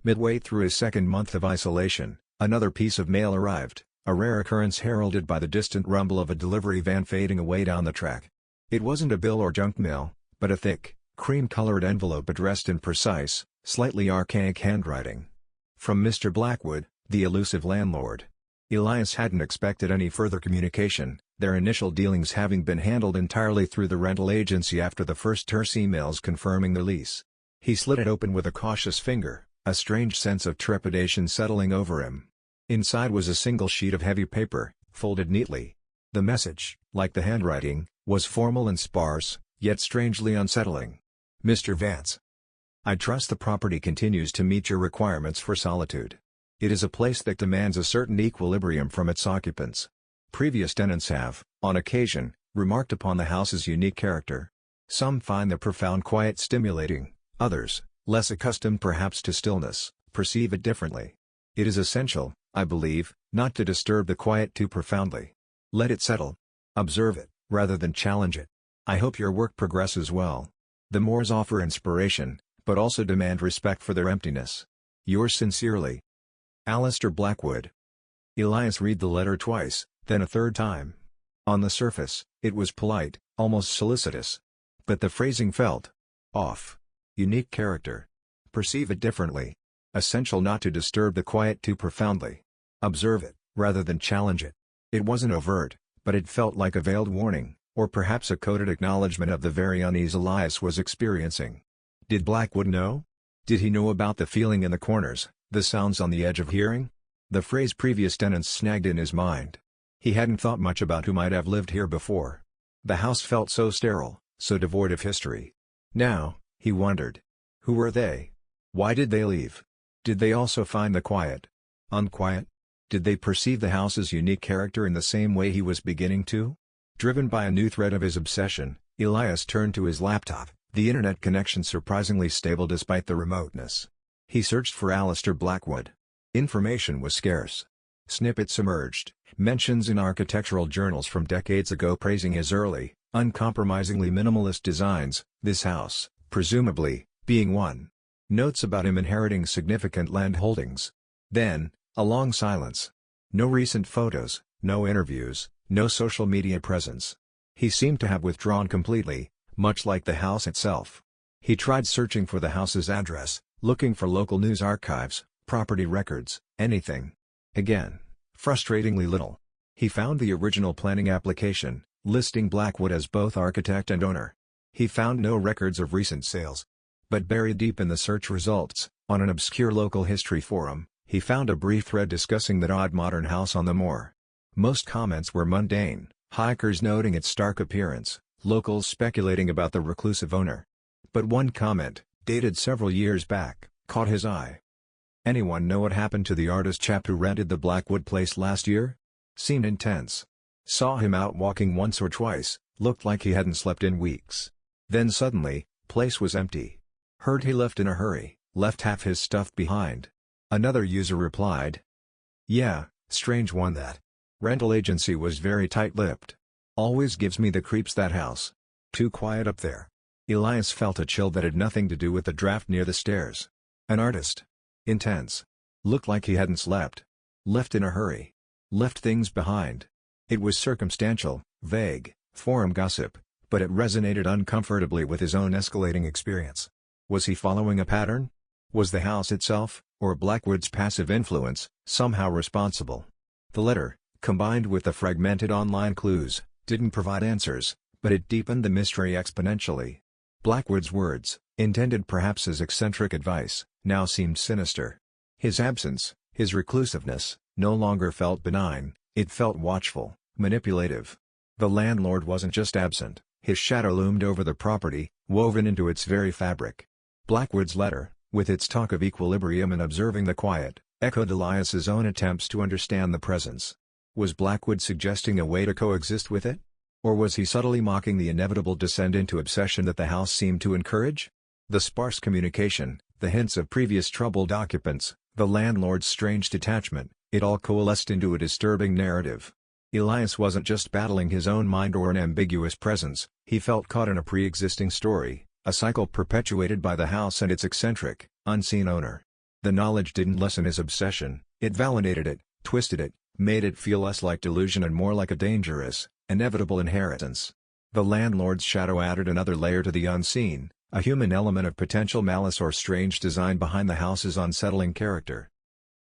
Midway through his second month of isolation, another piece of mail arrived, a rare occurrence heralded by the distant rumble of a delivery van fading away down the track. It wasn't a bill or junk mail, but a thick, cream-colored envelope addressed in precise, slightly archaic handwriting. From Mr. Blackwood, the elusive landlord. Elias hadn't expected any further communication, their initial dealings having been handled entirely through the rental agency after the first terse emails confirming the lease. He slid it open with a cautious finger, a strange sense of trepidation settling over him. Inside was a single sheet of heavy paper, folded neatly. The message, like the handwriting, was formal and sparse, yet strangely unsettling. Mr. Vance. I trust the property continues to meet your requirements for solitude. It is a place that demands a certain equilibrium from its occupants. Previous tenants have, on occasion, remarked upon the house's unique character. Some find the profound quiet stimulating, others, less accustomed perhaps to stillness, perceive it differently. It is essential, I believe, not to disturb the quiet too profoundly. Let it settle. Observe it, rather than challenge it. I hope your work progresses well. The Moors offer inspiration, but also demand respect for their emptiness. Yours sincerely, Alistair Blackwood. Elias read the letter twice, then a third time. On the surface, it was polite, almost solicitous. But the phrasing felt off. Unique character. Perceive it differently. Essential not to disturb the quiet too profoundly. Observe it, rather than challenge it. It wasn't overt, but it felt like a veiled warning, or perhaps a coded acknowledgement of the very unease Elias was experiencing. Did Blackwood know? Did he know about the feeling in the corners, the sounds on the edge of hearing? The phrase previous tenants snagged in his mind. He hadn't thought much about who might have lived here before. The house felt so sterile, so devoid of history. Now, he wondered. Who were they? Why did they leave? Did they also find the quiet unquiet? Did they perceive the house's unique character in the same way he was beginning to? Driven by a new thread of his obsession, Elias turned to his laptop, the internet connection surprisingly stable despite the remoteness. He searched for Alistair Blackwood. Information was scarce. Snippets emerged, mentions in architectural journals from decades ago praising his early, uncompromisingly minimalist designs, this house, presumably, being one. Notes about him inheriting significant land holdings. Then, a long silence. No recent photos, no interviews, no social media presence. He seemed to have withdrawn completely, much like the house itself. He tried searching for the house's address, looking for local news archives, property records, anything. Again, frustratingly little. He found the original planning application, listing Blackwood as both architect and owner. He found no records of recent sales. But buried deep in the search results, on an obscure local history forum, he found a brief thread discussing that odd modern house on the moor. Most comments were mundane, hikers noting its stark appearance, locals speculating about the reclusive owner. But one comment, dated several years back, caught his eye. Anyone know what happened to the artist chap who rented the Blackwood place last year? Seemed intense. Saw him out walking once or twice, looked like he hadn't slept in weeks. Then suddenly, place was empty. Heard he left in a hurry, left half his stuff behind. Another user replied. Yeah, strange one that. Rental agency was very tight-lipped. Always gives me the creeps that house. Too quiet up there. Elias felt a chill that had nothing to do with the draft near the stairs. An artist. Intense. Looked like he hadn't slept. Left in a hurry. Left things behind. It was circumstantial, vague, forum gossip, but it resonated uncomfortably with his own escalating experience. Was he following a pattern? Was the house itself, or Blackwood's passive influence, somehow responsible? The letter, combined with the fragmented online clues, didn't provide answers, but it deepened the mystery exponentially. Blackwood's words, intended perhaps as eccentric advice, now seemed sinister. His absence, his reclusiveness, no longer felt benign, it felt watchful, manipulative. The landlord wasn't just absent, his shadow loomed over the property, woven into its very fabric. Blackwood's letter, with its talk of equilibrium and observing the quiet, echoed Elias's own attempts to understand the presence. Was Blackwood suggesting a way to coexist with it? Or was he subtly mocking the inevitable descent into obsession that the house seemed to encourage? The sparse communication, the hints of previous troubled occupants, the landlord's strange detachment, It all coalesced into a disturbing narrative. Elias wasn't just battling his own mind or an ambiguous presence, he felt caught in a pre-existing story, a cycle perpetuated by the house and its eccentric, unseen owner. The knowledge didn't lessen his obsession, it validated it, twisted it, made it feel less like delusion and more like a dangerous, inevitable inheritance. The landlord's shadow added another layer to the unseen, a human element of potential malice or strange design behind the house's unsettling character.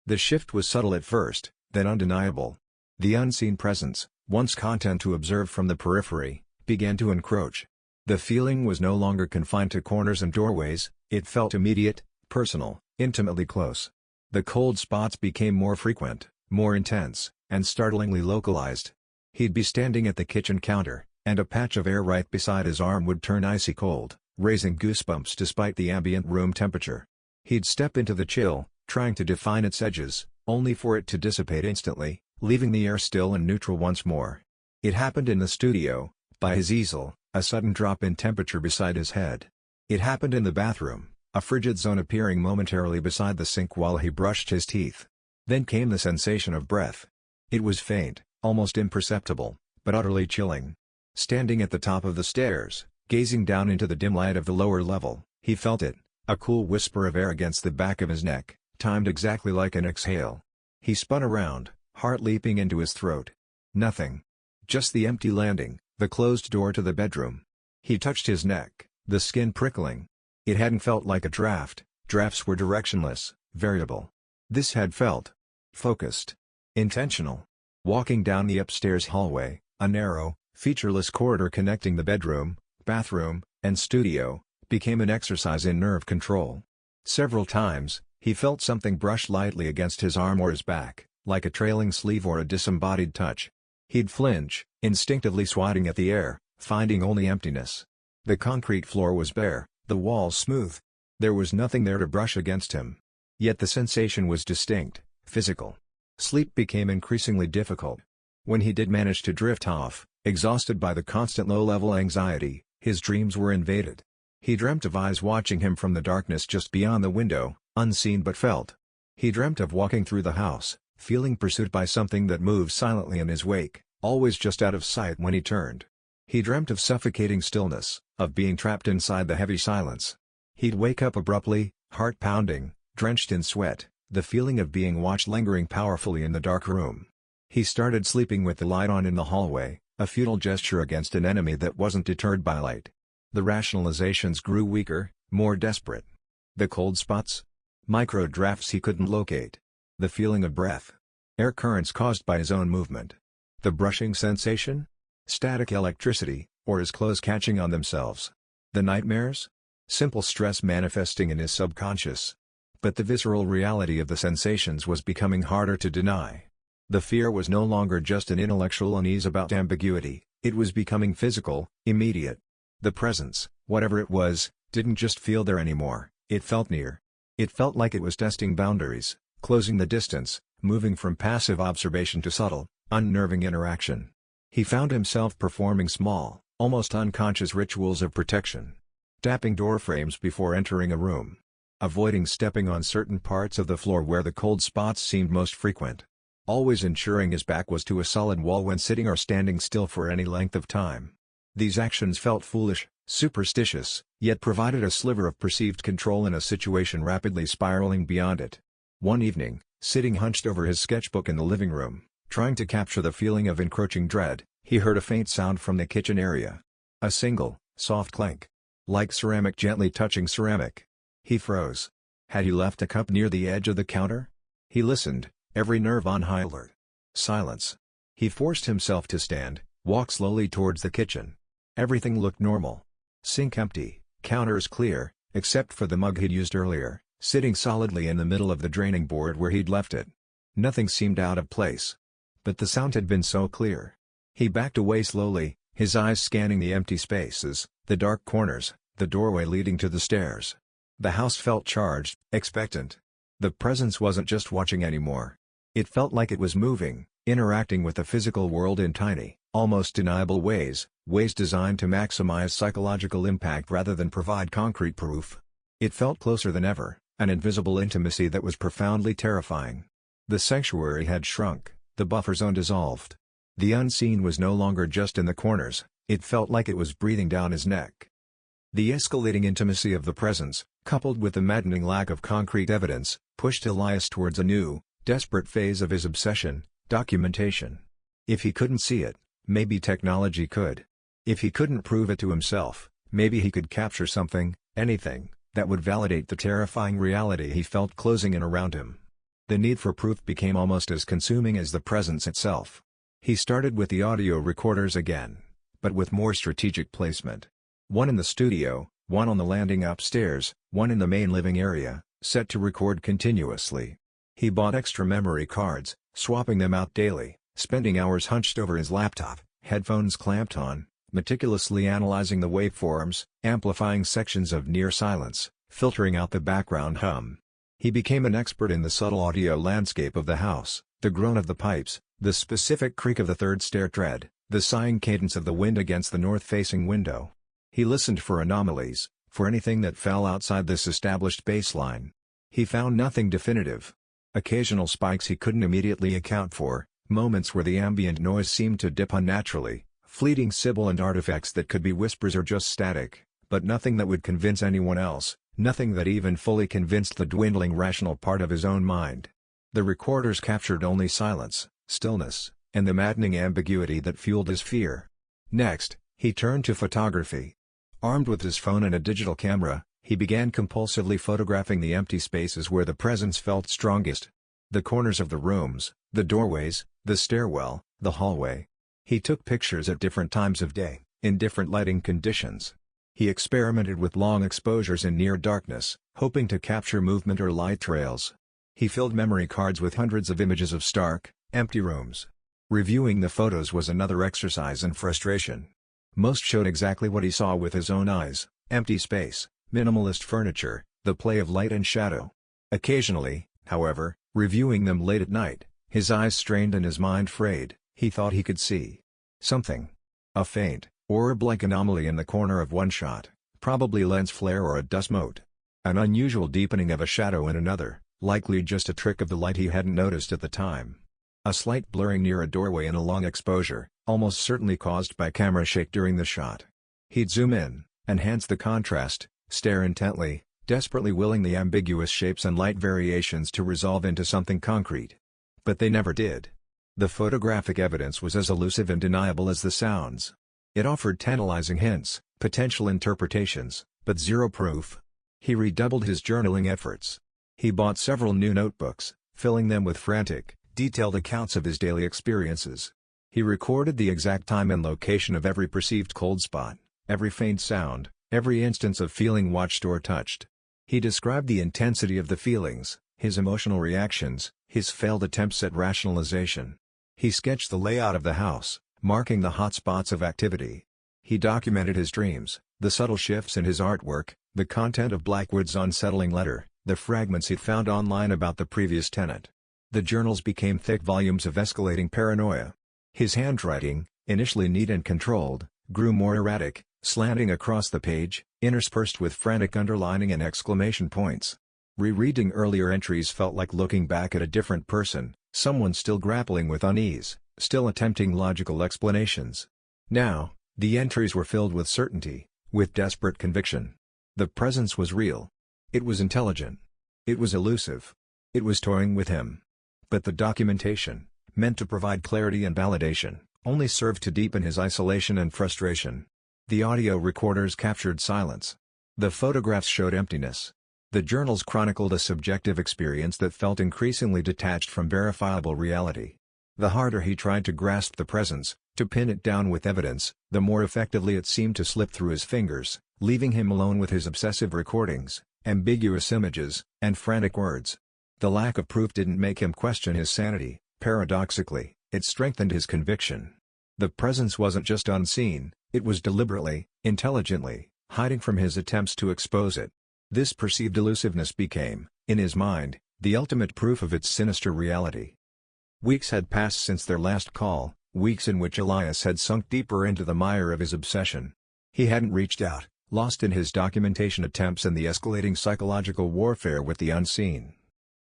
The shift was subtle at first, then undeniable. The unseen presence, once content to observe from the periphery, began to encroach. The feeling was no longer confined to corners and doorways, it felt immediate, personal, intimately close. The cold spots became more frequent, more intense, and startlingly localized. He'd be standing at the kitchen counter, and a patch of air right beside his arm would turn icy cold, raising goosebumps despite the ambient room temperature. He'd step into the chill, trying to define its edges, only for it to dissipate instantly, leaving the air still and neutral once more. It happened in the studio, by his easel, a sudden drop in temperature beside his head. It happened in the bathroom, a frigid zone appearing momentarily beside the sink while he brushed his teeth. Then came the sensation of breath. It was faint, almost imperceptible, but utterly chilling. Standing at the top of the stairs, gazing down into the dim light of the lower level, he felt it, a cool whisper of air against the back of his neck, timed exactly like an exhale. He spun around, heart leaping into his throat. Nothing. Just the empty landing, the closed door to the bedroom. He touched his neck, the skin prickling. It hadn't felt like a draft. Drafts were directionless, variable. This had felt focused, intentional. Walking down the upstairs hallway, a narrow, featureless corridor connecting the bedroom, bathroom, and studio, became an exercise in nerve control. Several times, he felt something brush lightly against his arm or his back, like a trailing sleeve or a disembodied touch. He'd flinch, instinctively swatting at the air, finding only emptiness. The concrete floor was bare, the walls smooth. There was nothing there to brush against him. Yet the sensation was distinct, physical. Sleep became increasingly difficult. When he did manage to drift off, exhausted by the constant low-level anxiety, his dreams were invaded. He dreamt of eyes watching him from the darkness just beyond the window, unseen but felt. He dreamt of walking through the house, feeling pursued by something that moved silently in his wake, always just out of sight when he turned. He dreamt of suffocating stillness, of being trapped inside the heavy silence. He'd wake up abruptly, heart pounding, drenched in sweat, the feeling of being watched lingering powerfully in the dark room. He started sleeping with the light on in the hallway, a futile gesture against an enemy that wasn't deterred by light. The rationalizations grew weaker, more desperate. The cold spots? Micro-drafts he couldn't locate. The feeling of breath. Air currents caused by his own movement. The brushing sensation? Static electricity, or his clothes catching on themselves. The nightmares? Simple stress manifesting in his subconscious. But the visceral reality of the sensations was becoming harder to deny. The fear was no longer just an intellectual unease about ambiguity, it was becoming physical, immediate. The presence, whatever it was, didn't just feel there anymore, it felt near. It felt like it was testing boundaries, closing the distance, moving from passive observation to subtle, unnerving interaction. He found himself performing small, almost unconscious rituals of protection. Tapping door frames before entering a room. Avoiding stepping on certain parts of the floor where the cold spots seemed most frequent. Always ensuring his back was to a solid wall when sitting or standing still for any length of time. These actions felt foolish, superstitious, yet provided a sliver of perceived control in a situation rapidly spiraling beyond it. One evening, sitting hunched over his sketchbook in the living room, trying to capture the feeling of encroaching dread, he heard a faint sound from the kitchen area. A single, soft clank. Like ceramic gently touching ceramic. He froze. Had he left a cup near the edge of the counter? He listened, every nerve on high alert. Silence. He forced himself to stand, walk slowly towards the kitchen. Everything looked normal. Sink empty, counters clear, except for the mug he'd used earlier, sitting solidly in the middle of the draining board where he'd left it. Nothing seemed out of place. But the sound had been so clear. He backed away slowly, his eyes scanning the empty spaces, the dark corners, the doorway leading to the stairs. The house felt charged, expectant. The presence wasn't just watching anymore. It felt like it was moving, interacting with the physical world in tiny, almost deniable ways, ways designed to maximize psychological impact rather than provide concrete proof. It felt closer than ever, an invisible intimacy that was profoundly terrifying. The sanctuary had shrunk, the buffer zone dissolved. The unseen was no longer just in the corners, it felt like it was breathing down his neck. The escalating intimacy of the presence, coupled with the maddening lack of concrete evidence, pushed Elias towards a new, desperate phase of his obsession: documentation. If he couldn't see it, maybe technology could. If he couldn't prove it to himself, maybe he could capture something, anything, that would validate the terrifying reality he felt closing in around him. The need for proof became almost as consuming as the presence itself. He started with the audio recorders again, but with more strategic placement. One in the studio, one on the landing upstairs, one in the main living area, set to record continuously. He bought extra memory cards, swapping them out daily, spending hours hunched over his laptop, headphones clamped on, meticulously analyzing the waveforms, amplifying sections of near silence, filtering out the background hum. He became an expert in the subtle audio landscape of the house: the groan of the pipes, the specific creak of the third stair tread, the sighing cadence of the wind against the north-facing window. He listened for anomalies, for anything that fell outside this established baseline. He found nothing definitive. Occasional spikes he couldn't immediately account for, moments where the ambient noise seemed to dip unnaturally, fleeting sibilant artifacts that could be whispers or just static, but nothing that would convince anyone else, nothing that even fully convinced the dwindling rational part of his own mind. The recorders captured only silence, stillness, and the maddening ambiguity that fueled his fear. Next, he turned to photography. Armed with his phone and a digital camera, he began compulsively photographing the empty spaces where the presence felt strongest. The corners of the rooms, the doorways, the stairwell, the hallway. He took pictures at different times of day, in different lighting conditions. He experimented with long exposures in near darkness, hoping to capture movement or light trails. He filled memory cards with hundreds of images of stark, empty rooms. Reviewing the photos was another exercise in frustration. Most showed exactly what he saw with his own eyes: empty space, minimalist furniture, the play of light and shadow. Occasionally, however, reviewing them late at night, his eyes strained and his mind frayed. He thought he could see something. A faint, orb-like anomaly in the corner of one shot, probably lens flare or a dust mote. An unusual deepening of a shadow in another, likely just a trick of the light he hadn't noticed at the time. A slight blurring near a doorway in a long exposure, almost certainly caused by camera shake during the shot. He'd zoom in, enhance the contrast, stare intently, desperately willing the ambiguous shapes and light variations to resolve into something concrete. But they never did. The photographic evidence was as elusive and deniable as the sounds. It offered tantalizing hints, potential interpretations, but zero proof. He redoubled his journaling efforts. He bought several new notebooks, filling them with frantic, detailed accounts of his daily experiences. He recorded the exact time and location of every perceived cold spot, every faint sound, every instance of feeling watched or touched. He described the intensity of the feelings, his emotional reactions, his failed attempts at rationalization. He sketched the layout of the house, marking the hot spots of activity. He documented his dreams, the subtle shifts in his artwork, the content of Blackwood's unsettling letter, the fragments he'd found online about the previous tenant. The journals became thick volumes of escalating paranoia. His handwriting, initially neat and controlled, grew more erratic, slanting across the page, interspersed with frantic underlining and exclamation points. Rereading earlier entries felt like looking back at a different person, someone still grappling with unease, still attempting logical explanations. Now, the entries were filled with certainty, with desperate conviction. The presence was real. It was intelligent. It was elusive. It was toying with him. But the documentation, meant to provide clarity and validation, only served to deepen his isolation and frustration. The audio recorders captured silence. The photographs showed emptiness. The journals chronicled a subjective experience that felt increasingly detached from verifiable reality. The harder he tried to grasp the presence, to pin it down with evidence, the more effectively it seemed to slip through his fingers, leaving him alone with his obsessive recordings, ambiguous images, and frantic words. The lack of proof didn't make him question his sanity. Paradoxically, it strengthened his conviction. The presence wasn't just unseen, it was deliberately, intelligently, hiding from his attempts to expose it. This perceived elusiveness became, in his mind, the ultimate proof of its sinister reality. Weeks had passed since their last call, weeks in which Elias had sunk deeper into the mire of his obsession. He hadn't reached out, lost in his documentation attempts and the escalating psychological warfare with the unseen.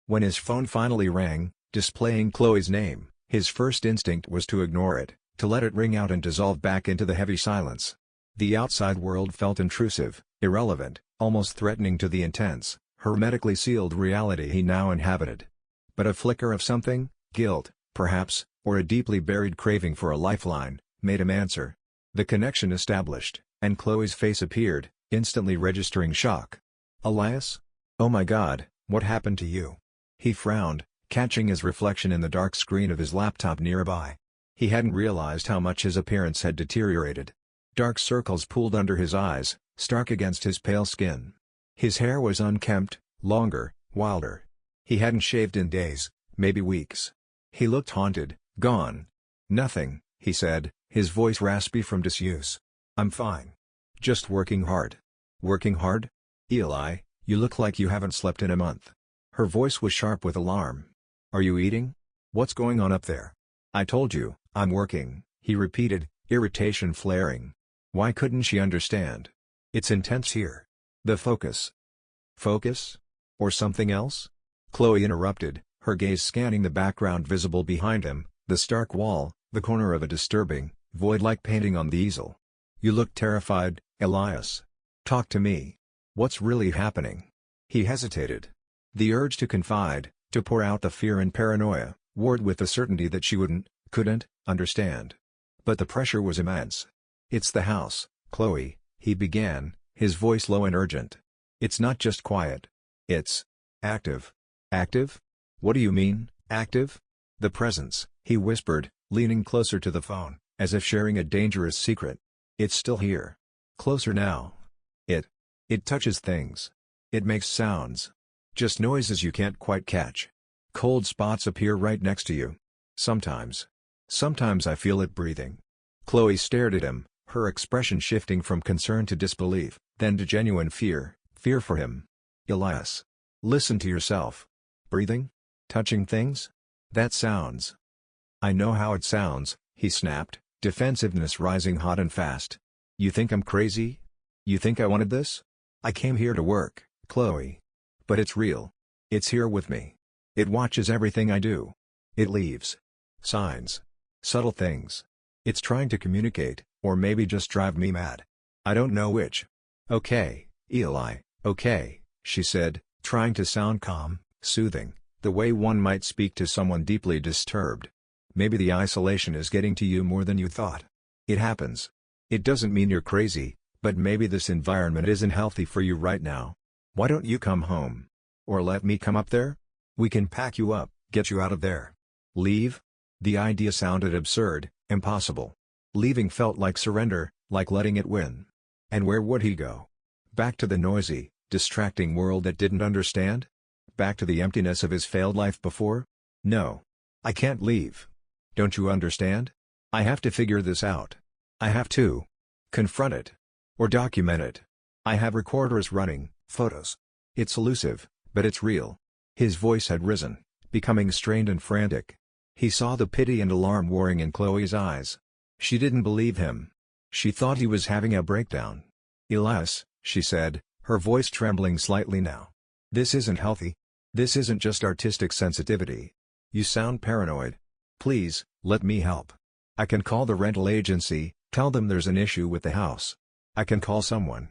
When his phone finally rang, Displaying Chloe's name, his first instinct was to ignore it, to let it ring out and dissolve back into the heavy silence. The outside world felt intrusive, irrelevant, almost threatening to the intense, hermetically sealed reality he now inhabited. But a flicker of something, guilt, perhaps, or a deeply buried craving for a lifeline, made him answer. The connection established, and Chloe's face appeared, instantly registering shock. "Elias? Oh my God, what happened to you?" He frowned, catching his reflection in the dark screen of his laptop nearby. He hadn't realized how much his appearance had deteriorated. Dark circles pooled under his eyes, stark against his pale skin. His hair was unkempt, longer, wilder. He hadn't shaved in days, maybe weeks. He looked haunted, gone. "Nothing," he said, his voice raspy from disuse. "I'm fine. Just working hard." "Working hard? Eli, you look like you haven't slept in a month." Her voice was sharp with alarm. "Are you eating? What's going on up there?" "I told you, I'm working," he repeated, irritation flaring. Why couldn't she understand? "It's intense here. The focus." "Focus? Or something else?" Chloe interrupted, her gaze scanning the background visible behind him, the stark wall, the corner of a disturbing, void-like painting on the easel. "You look terrified, Elias. Talk to me. What's really happening?" He hesitated. The urge to confide, to pour out the fear and paranoia, warred with the certainty that she couldn't, understand. But the pressure was immense. "It's the house, Chloe," he began, his voice low and urgent. "It's not just quiet. It's active." "Active? What do you mean, active?" "The presence," he whispered, leaning closer to the phone, as if sharing a dangerous secret. "It's still here. Closer now. It touches things. It makes sounds. Just noises you can't quite catch. Cold spots appear right next to you. Sometimes I feel it breathing." Chloe stared at him, her expression shifting from concern to disbelief, then to genuine fear for him. "Elias, listen to yourself. Breathing? Touching things? That sounds." "I know how it sounds," he snapped, defensiveness rising hot and fast. "You think I'm crazy? You think I wanted this? I came here to work, Chloe. But it's real. It's here with me. It watches everything I do. It leaves signs. Subtle things. It's trying to communicate, or maybe just drive me mad. I don't know which." "Okay, Eli, okay," she said, trying to sound calm, soothing, the way one might speak to someone deeply disturbed. "Maybe the isolation is getting to you more than you thought. It happens. It doesn't mean you're crazy, but maybe this environment isn't healthy for you right now. Why don't you come home? Or let me come up there? We can pack you up, get you out of there." Leave? The idea sounded absurd, impossible. Leaving felt like surrender, like letting it win. And where would he go? Back to the noisy, distracting world that didn't understand? Back to the emptiness of his failed life before? "No. I can't leave. Don't you understand? I have to figure this out. I have to confront it. Or document it. I have recorders running, photos. It's elusive, but it's real." His voice had risen, becoming strained and frantic. He saw the pity and alarm warring in Chloe's eyes. She didn't believe him. She thought he was having a breakdown. "Elias," she said, her voice trembling slightly now. "This isn't healthy. This isn't just artistic sensitivity. You sound paranoid. Please, let me help. I can call the rental agency, tell them there's an issue with the house. I can call someone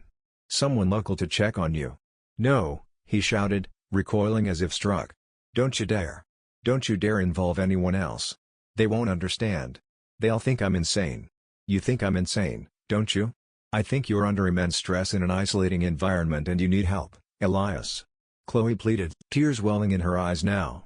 local to check on you." "No," he shouted, recoiling as if struck. "Don't you dare. Don't you dare involve anyone else. They won't understand. They'll think I'm insane. You think I'm insane, don't you? I think you're under immense stress in an isolating environment and you need help, Elias." Chloe pleaded, tears welling in her eyes now.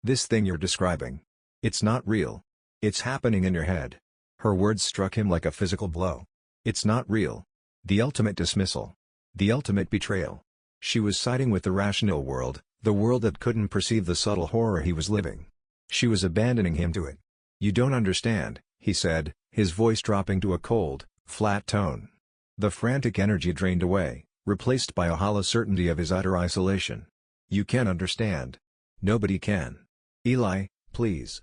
"This thing you're describing. It's not real. It's happening in your head." Her words struck him like a physical blow. "It's not real." The ultimate dismissal. The ultimate betrayal. She was siding with the rational world, the world that couldn't perceive the subtle horror he was living. She was abandoning him to it. "You don't understand," he said, his voice dropping to a cold, flat tone. The frantic energy drained away, replaced by a hollow certainty of his utter isolation. "You can't understand. Nobody can. Eli, please."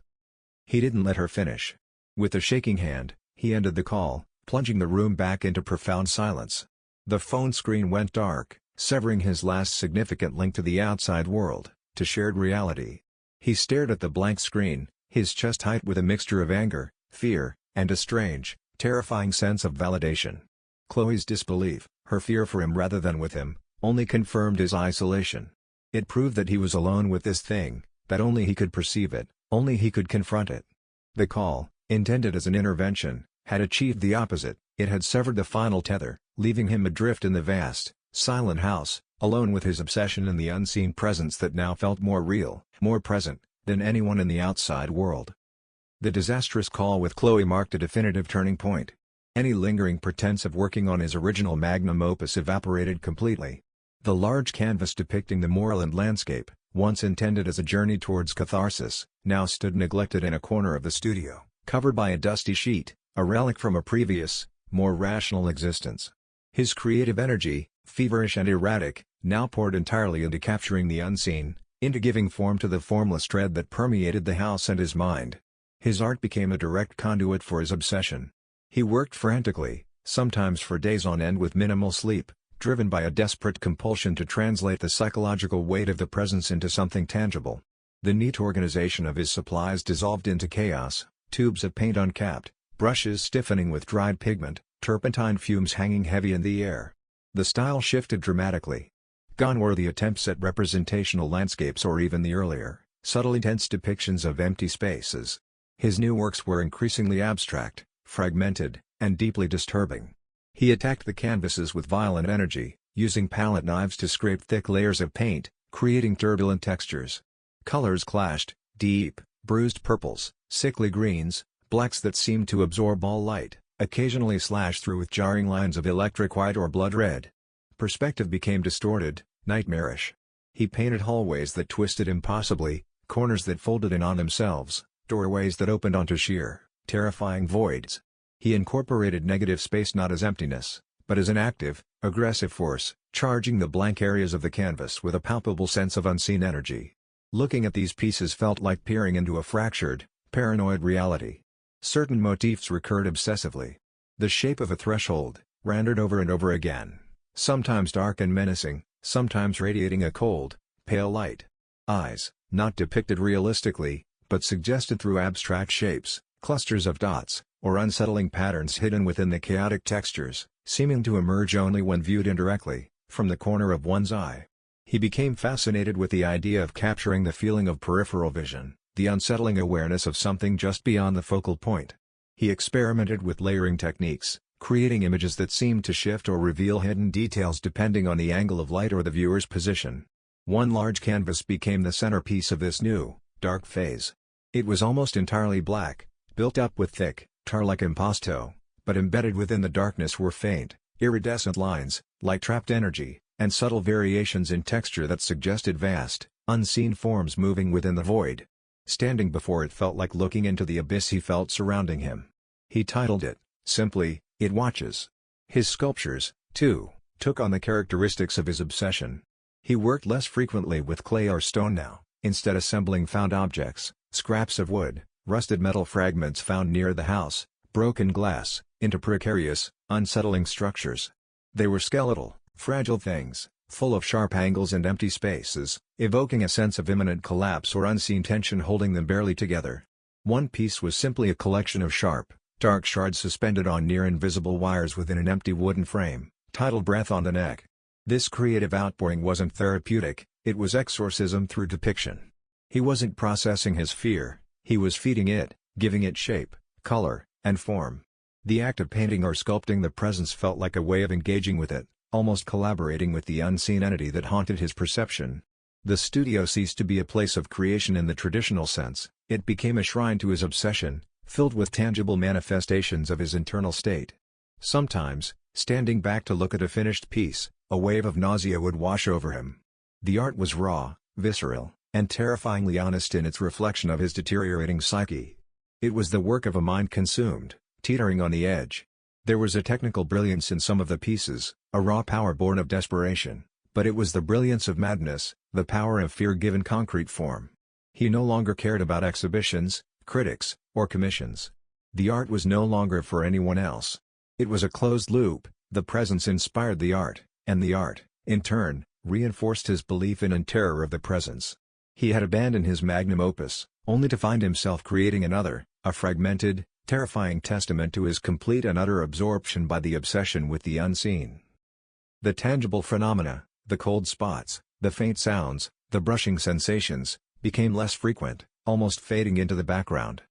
He didn't let her finish. With a shaking hand, he ended the call, plunging the room back into profound silence. The phone screen went dark, severing his last significant link to the outside world, to shared reality. He stared at the blank screen, his chest tight with a mixture of anger, fear, and a strange, terrifying sense of validation. Chloe's disbelief, her fear for him rather than with him, only confirmed his isolation. It proved that he was alone with this thing, that only he could perceive it, only he could confront it. The call, intended as an intervention, had achieved the opposite. It had severed the final tether, leaving him adrift in the vast, silent house, alone with his obsession and the unseen presence that now felt more real, more present, than anyone in the outside world. The disastrous call with Chloe marked a definitive turning point. Any lingering pretense of working on his original magnum opus evaporated completely. The large canvas depicting the moorland landscape, once intended as a journey towards catharsis, now stood neglected in a corner of the studio, covered by a dusty sheet, a relic from a previous, more rational existence. His creative energy, feverish and erratic, now poured entirely into capturing the unseen, into giving form to the formless dread that permeated the house and his mind. His art became a direct conduit for his obsession. He worked frantically, sometimes for days on end with minimal sleep, driven by a desperate compulsion to translate the psychological weight of the presence into something tangible. The neat organization of his supplies dissolved into chaos, tubes of paint uncapped, brushes stiffening with dried pigment, turpentine fumes hanging heavy in the air. The style shifted dramatically. Gone were the attempts at representational landscapes or even the earlier, subtly tense depictions of empty spaces. His new works were increasingly abstract, fragmented, and deeply disturbing. He attacked the canvases with violent energy, using palette knives to scrape thick layers of paint, creating turbulent textures. Colors clashed, deep, bruised purples, sickly greens, blacks that seemed to absorb all light, occasionally slashed through with jarring lines of electric white or blood red. Perspective became distorted, nightmarish. He painted hallways that twisted impossibly, corners that folded in on themselves, doorways that opened onto sheer, terrifying voids. He incorporated negative space not as emptiness, but as an active, aggressive force, charging the blank areas of the canvas with a palpable sense of unseen energy. Looking at these pieces felt like peering into a fractured, paranoid reality. Certain motifs recurred obsessively. The shape of a threshold, rendered over and over again, sometimes dark and menacing, sometimes radiating a cold, pale light. Eyes, not depicted realistically, but suggested through abstract shapes, clusters of dots, or unsettling patterns hidden within the chaotic textures, seeming to emerge only when viewed indirectly, from the corner of one's eye. He became fascinated with the idea of capturing the feeling of peripheral vision, the unsettling awareness of something just beyond the focal point. He experimented with layering techniques, creating images that seemed to shift or reveal hidden details depending on the angle of light or the viewer's position. One large canvas became the centerpiece of this new, dark phase. It was almost entirely black, built up with thick, tar-like impasto, but embedded within the darkness were faint, iridescent lines, light-trapped energy, and subtle variations in texture that suggested vast, unseen forms moving within the void. Standing before it felt like looking into the abyss he felt surrounding him. He titled it, simply, "It Watches." His sculptures, too, took on the characteristics of his obsession. He worked less frequently with clay or stone now, instead assembling found objects, scraps of wood, rusted metal fragments found near the house, broken glass, into precarious, unsettling structures. They were skeletal, fragile things, full of sharp angles and empty spaces, evoking a sense of imminent collapse or unseen tension holding them barely together. One piece was simply a collection of sharp, dark shards suspended on near-invisible wires within an empty wooden frame, titled "Breath on the Neck." This creative outpouring wasn't therapeutic, it was exorcism through depiction. He wasn't processing his fear, he was feeding it, giving it shape, color, and form. The act of painting or sculpting the presence felt like a way of engaging with it, almost collaborating with the unseen entity that haunted his perception. The studio ceased to be a place of creation in the traditional sense, it became a shrine to his obsession, filled with tangible manifestations of his internal state. Sometimes, standing back to look at a finished piece, a wave of nausea would wash over him. The art was raw, visceral, and terrifyingly honest in its reflection of his deteriorating psyche. It was the work of a mind consumed, teetering on the edge. There was a technical brilliance in some of the pieces, a raw power born of desperation, but it was the brilliance of madness, the power of fear given concrete form. He no longer cared about exhibitions, critics, or commissions. The art was no longer for anyone else. It was a closed loop, the presence inspired the art, and the art, in turn, reinforced his belief in and terror of the presence. He had abandoned his magnum opus, only to find himself creating another, a fragmented, terrifying testament to his complete and utter absorption by the obsession with the unseen. The tangible phenomena, the cold spots, the faint sounds, the brushing sensations, became less frequent, almost fading into the background.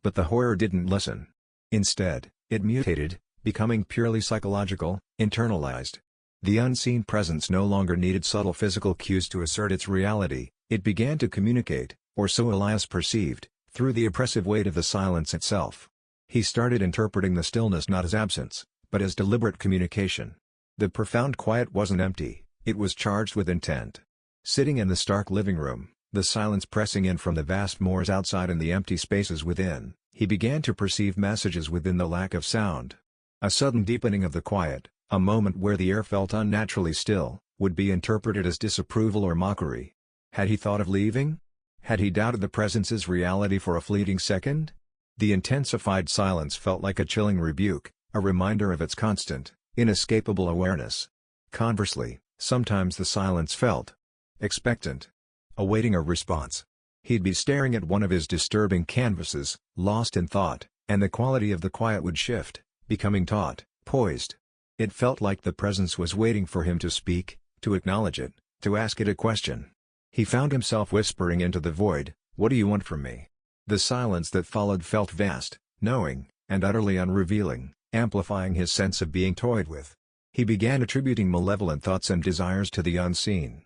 But the horror didn't listen. Instead, it mutated, becoming purely psychological, internalized. The unseen presence no longer needed subtle physical cues to assert its reality, it began to communicate, or so Elias perceived, through the oppressive weight of the silence itself. He started interpreting the stillness not as absence, but as deliberate communication. The profound quiet wasn't empty, it was charged with intent. Sitting in the stark living room, the silence pressing in from the vast moors outside and the empty spaces within, he began to perceive messages within the lack of sound. A sudden deepening of the quiet, a moment where the air felt unnaturally still, would be interpreted as disapproval or mockery. Had he thought of leaving? Had he doubted the presence's reality for a fleeting second? The intensified silence felt like a chilling rebuke, a reminder of its constant, inescapable awareness. Conversely, sometimes the silence felt expectant, awaiting a response. He'd be staring at one of his disturbing canvases, lost in thought, and the quality of the quiet would shift, becoming taut, poised. It felt like the presence was waiting for him to speak, to acknowledge it, to ask it a question. He found himself whispering into the void, "What do you want from me?" The silence that followed felt vast, knowing, and utterly unrevealing, amplifying his sense of being toyed with. He began attributing malevolent thoughts and desires to the unseen.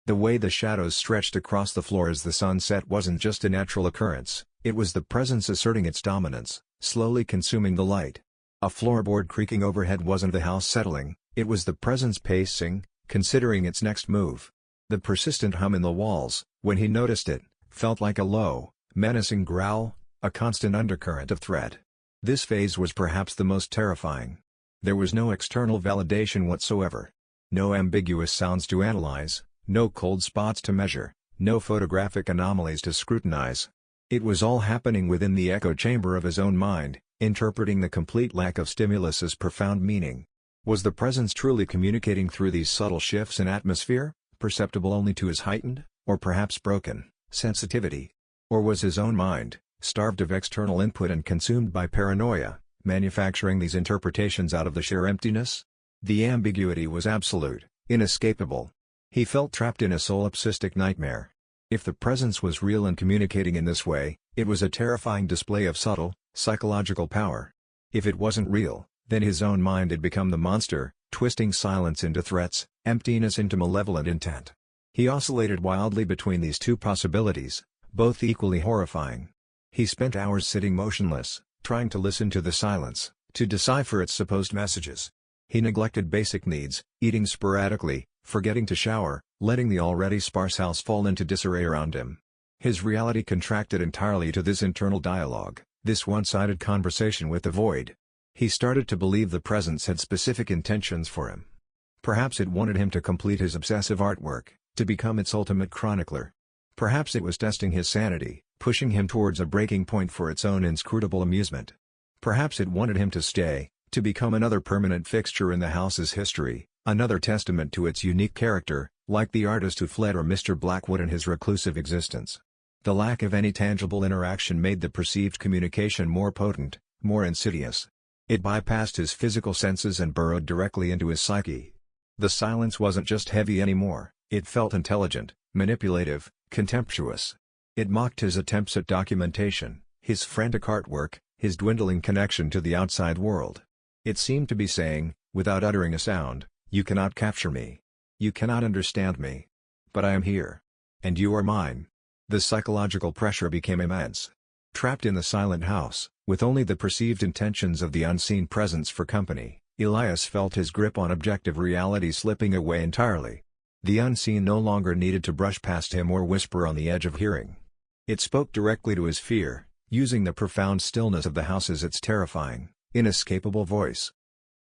The way the shadows stretched across the floor as the sun set wasn't just a natural occurrence, it was the presence asserting its dominance, slowly consuming the light. A floorboard creaking overhead wasn't the house settling, it was the presence pacing, considering its next move. The persistent hum in the walls, when he noticed it, felt like a low, menacing growl, a constant undercurrent of threat. This phase was perhaps the most terrifying. There was no external validation whatsoever. No ambiguous sounds to analyze, no cold spots to measure, no photographic anomalies to scrutinize. It was all happening within the echo chamber of his own mind, interpreting the complete lack of stimulus as profound meaning. Was the presence truly communicating through these subtle shifts in atmosphere, perceptible only to his heightened, or perhaps broken, sensitivity? Or was his own mind, starved of external input and consumed by paranoia, manufacturing these interpretations out of the sheer emptiness? The ambiguity was absolute, inescapable. He felt trapped in a solipsistic nightmare. If the presence was real and communicating in this way, it was a terrifying display of subtle, psychological power. If it wasn't real, then his own mind had become the monster, twisting silence into threats, emptiness into malevolent intent. He oscillated wildly between these two possibilities, both equally horrifying. He spent hours sitting motionless, trying to listen to the silence, to decipher its supposed messages. He neglected basic needs, eating sporadically, forgetting to shower, letting the already sparse house fall into disarray around him. His reality contracted entirely to this internal dialogue, this one-sided conversation with the void. He started to believe the presence had specific intentions for him. Perhaps it wanted him to complete his obsessive artwork, to become its ultimate chronicler. Perhaps it was testing his sanity, pushing him towards a breaking point for its own inscrutable amusement. Perhaps it wanted him to stay, to become another permanent fixture in the house's history, another testament to its unique character, like the artist who fled or Mr. Blackwood in his reclusive existence. The lack of any tangible interaction made the perceived communication more potent, more insidious. It bypassed his physical senses and burrowed directly into his psyche. The silence wasn't just heavy anymore, it felt intelligent, manipulative, contemptuous. It mocked his attempts at documentation, his frantic artwork, his dwindling connection to the outside world. It seemed to be saying, without uttering a sound, "You cannot capture me. You cannot understand me. But I am here. And you are mine." The psychological pressure became immense. Trapped in the silent house, with only the perceived intentions of the unseen presence for company, Elias felt his grip on objective reality slipping away entirely. The unseen no longer needed to brush past him or whisper on the edge of hearing. It spoke directly to his fear, using the profound stillness of the house as its terrifying, inescapable voice.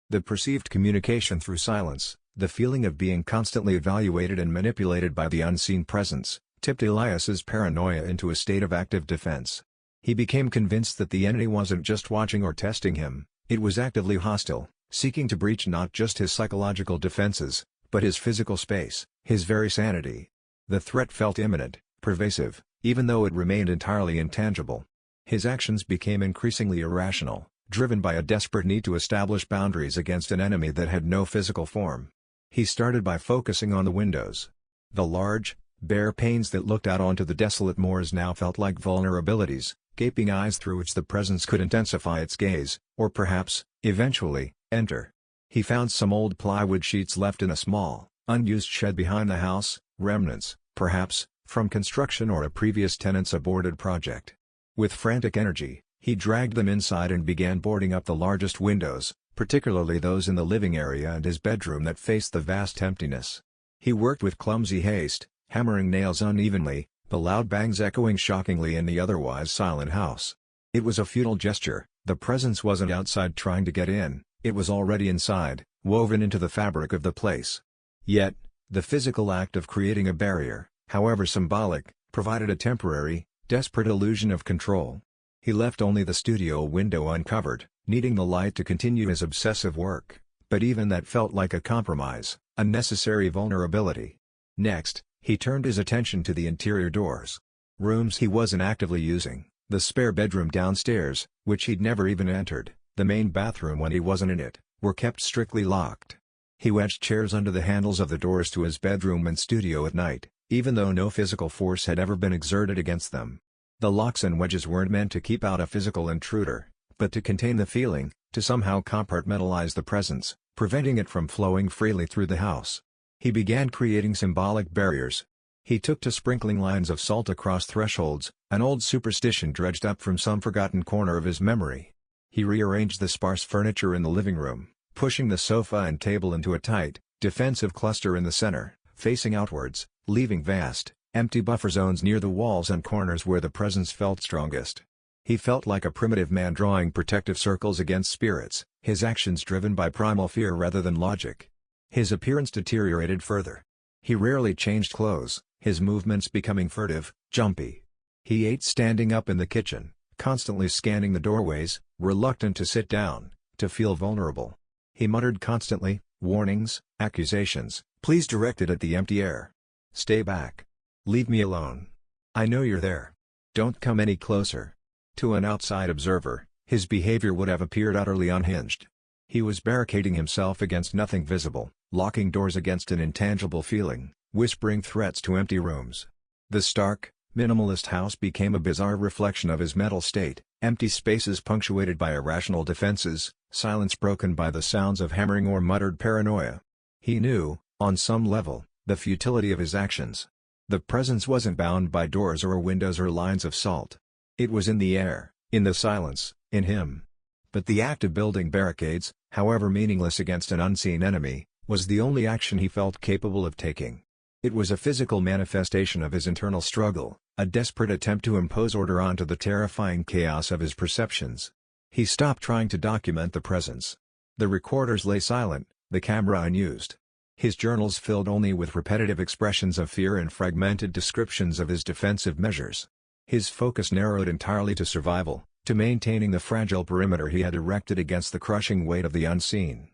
The perceived communication through silence, the feeling of being constantly evaluated and manipulated by the unseen presence, tipped Elias's paranoia into a state of active defense. He became convinced that the entity wasn't just watching or testing him, it was actively hostile, seeking to breach not just his psychological defenses, but his physical space, his very sanity. The threat felt imminent, pervasive, even though it remained entirely intangible. His actions became increasingly irrational, driven by a desperate need to establish boundaries against an enemy that had no physical form. He started by focusing on the windows. The large, bare panes that looked out onto the desolate moors now felt like vulnerabilities, gaping eyes through which the presence could intensify its gaze, or perhaps, eventually, enter. He found some old plywood sheets left in a small, unused shed behind the house, remnants, perhaps, from construction or a previous tenant's aborted project. With frantic energy, he dragged them inside and began boarding up the largest windows, particularly those in the living area and his bedroom that faced the vast emptiness. He worked with clumsy haste, hammering nails unevenly, the loud bangs echoing shockingly in the otherwise silent house. It was a futile gesture. The presence wasn't outside trying to get in, it was already inside, woven into the fabric of the place. Yet, the physical act of creating a barrier, however symbolic, provided a temporary, desperate illusion of control. He left only the studio window uncovered, needing the light to continue his obsessive work, but even that felt like a compromise, a necessary vulnerability. Next, he turned his attention to the interior doors. Rooms he wasn't actively using, the spare bedroom downstairs, which he'd never even entered, the main bathroom when he wasn't in it, were kept strictly locked. He wedged chairs under the handles of the doors to his bedroom and studio at night, even though no physical force had ever been exerted against them. The locks and wedges weren't meant to keep out a physical intruder, but to contain the feeling, to somehow compartmentalize the presence, preventing it from flowing freely through the house. He began creating symbolic barriers. He took to sprinkling lines of salt across thresholds, an old superstition dredged up from some forgotten corner of his memory. He rearranged the sparse furniture in the living room, pushing the sofa and table into a tight, defensive cluster in the center, facing outwards, leaving vast, empty buffer zones near the walls and corners where the presence felt strongest. He felt like a primitive man drawing protective circles against spirits, his actions driven by primal fear rather than logic. His appearance deteriorated further. He rarely changed clothes, his movements becoming furtive, jumpy. He ate standing up in the kitchen, constantly scanning the doorways, reluctant to sit down, to feel vulnerable. He muttered constantly, warnings, accusations, pleas directed at the empty air. Stay back. Leave me alone. I know you're there. Don't come any closer. To an outside observer, his behavior would have appeared utterly unhinged. He was barricading himself against nothing visible, locking doors against an intangible feeling, whispering threats to empty rooms. The stark, minimalist house became a bizarre reflection of his mental state, empty spaces punctuated by irrational defenses, silence broken by the sounds of hammering or muttered paranoia. He knew, on some level, the futility of his actions. The presence wasn't bound by doors or windows or lines of salt. It was in the air, in the silence, in him. But the act of building barricades, however meaningless against an unseen enemy, was the only action he felt capable of taking. It was a physical manifestation of his internal struggle, a desperate attempt to impose order onto the terrifying chaos of his perceptions. He stopped trying to document the presence. The recorders lay silent, the camera unused. His journals filled only with repetitive expressions of fear and fragmented descriptions of his defensive measures. His focus narrowed entirely to survival, to maintaining the fragile perimeter he had erected against the crushing weight of the unseen.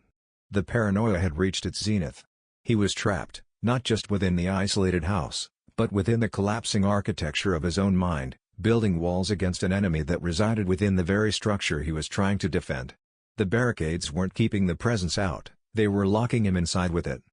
The paranoia had reached its zenith. He was trapped, not just within the isolated house, but within the collapsing architecture of his own mind, building walls against an enemy that resided within the very structure he was trying to defend. The barricades weren't keeping the presence out, they were locking him inside with it.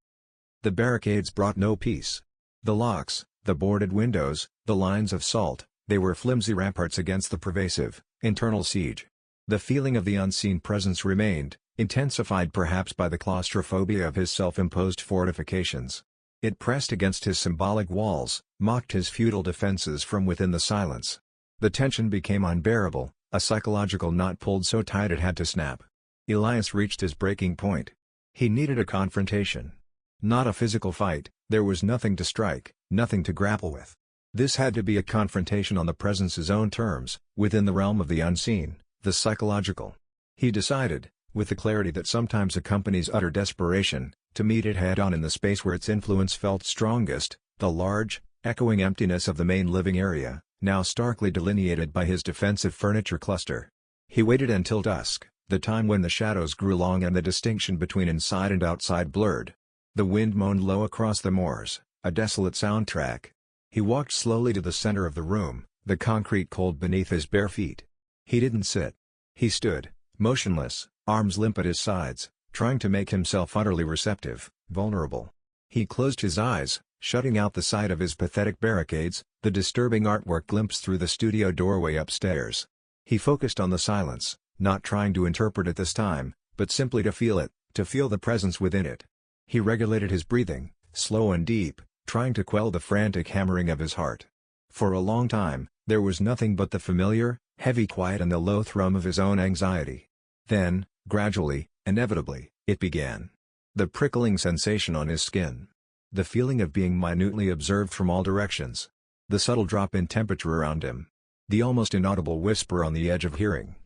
The barricades brought no peace. The locks, the boarded windows, the lines of salt, they were flimsy ramparts against the pervasive, internal siege. The feeling of the unseen presence remained, intensified perhaps by the claustrophobia of his self-imposed fortifications. It pressed against his symbolic walls, mocked his futile defenses from within the silence. The tension became unbearable, a psychological knot pulled so tight it had to snap. Elias reached his breaking point. He needed a confrontation. Not a physical fight, there was nothing to strike, nothing to grapple with. This had to be a confrontation on the presence's own terms, within the realm of the unseen, the psychological. He decided, with the clarity that sometimes accompanies utter desperation, to meet it head-on in the space where its influence felt strongest, the large, echoing emptiness of the main living area, now starkly delineated by his defensive furniture cluster. He waited until dusk, the time when the shadows grew long and the distinction between inside and outside blurred. The wind moaned low across the moors, a desolate soundtrack. He walked slowly to the center of the room, the concrete cold beneath his bare feet. He didn't sit. He stood, motionless, arms limp at his sides, trying to make himself utterly receptive, vulnerable. He closed his eyes, shutting out the sight of his pathetic barricades, the disturbing artwork glimpsed through the studio doorway upstairs. He focused on the silence, not trying to interpret it this time, but simply to feel it, to feel the presence within it. He regulated his breathing, slow and deep, trying to quell the frantic hammering of his heart. For a long time, there was nothing but the familiar, heavy quiet and the low thrum of his own anxiety. Then, gradually, inevitably, it began. The prickling sensation on his skin. The feeling of being minutely observed from all directions. The subtle drop in temperature around him. The almost inaudible whisper on the edge of hearing.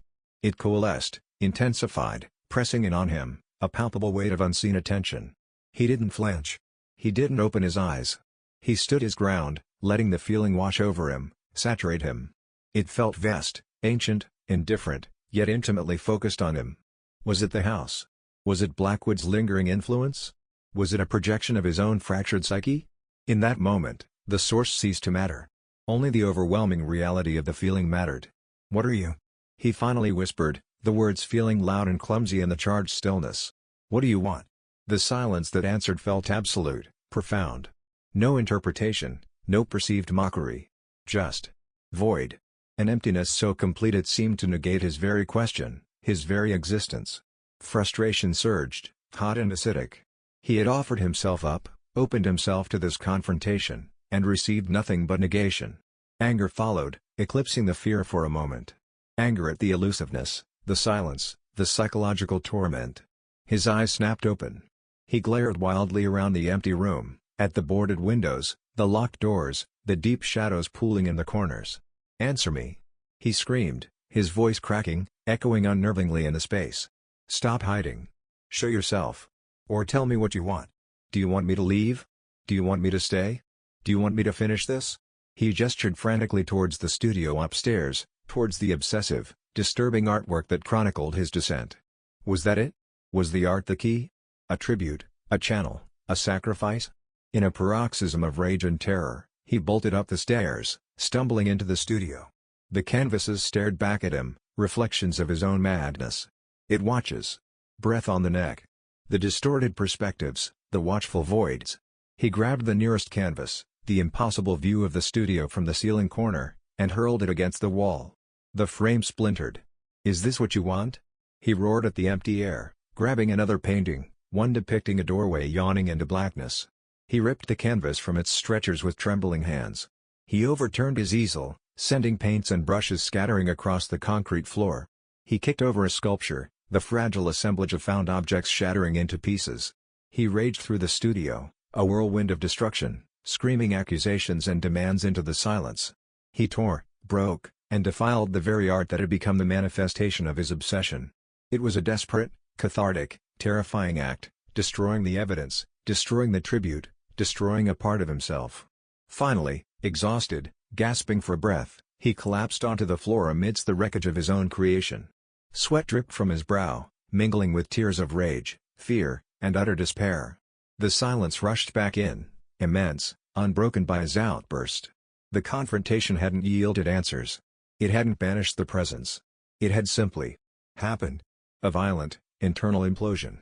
It coalesced, intensified, pressing in on him, a palpable weight of unseen attention. He didn't flinch. He didn't open his eyes. He stood his ground, letting the feeling wash over him, saturate him. It felt vast, ancient, indifferent, yet intimately focused on him. Was it the house? Was it Blackwood's lingering influence? Was it a projection of his own fractured psyche? In that moment, the source ceased to matter. Only the overwhelming reality of the feeling mattered. "What are you?" he finally whispered, the words feeling loud and clumsy in the charged stillness. "What do you want?" The silence that answered felt absolute, profound. No interpretation, no perceived mockery. Just void. An emptiness so complete it seemed to negate his very question, his very existence. Frustration surged, hot and acidic. He had offered himself up, opened himself to this confrontation, and received nothing but negation. Anger followed, eclipsing the fear for a moment. Anger at the elusiveness, the silence, the psychological torment. His eyes snapped open. He glared wildly around the empty room, at the boarded windows, the locked doors, the deep shadows pooling in the corners. "Answer me!" he screamed, his voice cracking, echoing unnervingly in the space. "Stop hiding. Show yourself. Or tell me what you want. Do you want me to leave? Do you want me to stay? Do you want me to finish this?" He gestured frantically towards the studio upstairs, towards the obsessive, disturbing artwork that chronicled his descent. Was that it? Was the art the key? A tribute, a channel, a sacrifice? In a paroxysm of rage and terror, he bolted up the stairs, stumbling into the studio. The canvases stared back at him, reflections of his own madness. It watches. Breath on the neck. The distorted perspectives, the watchful voids. He grabbed the nearest canvas, the impossible view of the studio from the ceiling corner, and hurled it against the wall. The frame splintered. "Is this what you want?" he roared at the empty air, grabbing another painting, one depicting a doorway yawning into blackness. He ripped the canvas from its stretchers with trembling hands. He overturned his easel, sending paints and brushes scattering across the concrete floor. He kicked over a sculpture, the fragile assemblage of found objects shattering into pieces. He raged through the studio, a whirlwind of destruction, screaming accusations and demands into the silence. He tore, broke, and defiled the very art that had become the manifestation of his obsession. It was a desperate, cathartic, terrifying act, destroying the evidence, destroying the tribute, destroying a part of himself. Finally, exhausted, gasping for breath, he collapsed onto the floor amidst the wreckage of his own creation. Sweat dripped from his brow, mingling with tears of rage, fear, and utter despair. The silence rushed back in, immense, unbroken by his outburst. The confrontation hadn't yielded answers. It hadn't banished the presence. It had simply happened. A violent, internal implosion.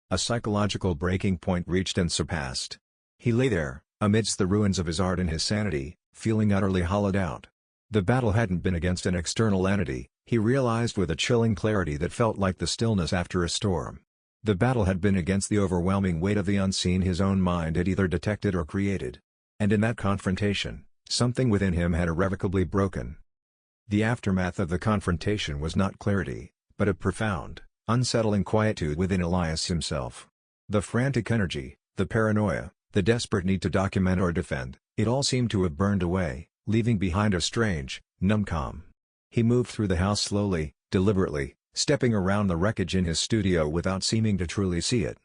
A psychological breaking point reached and surpassed. He lay there, amidst the ruins of his art and his sanity, feeling utterly hollowed out. The battle hadn't been against an external entity, he realized with a chilling clarity that felt like the stillness after a storm. The battle had been against the overwhelming weight of the unseen his own mind had either detected or created. And in that confrontation, something within him had irrevocably broken. The aftermath of the confrontation was not clarity, but a profound, unsettling quietude within Elias himself. The frantic energy, the paranoia, the desperate need to document or defend, it all seemed to have burned away, leaving behind a strange, numb calm. He moved through the house slowly, deliberately, stepping around the wreckage in his studio without seeming to truly see it.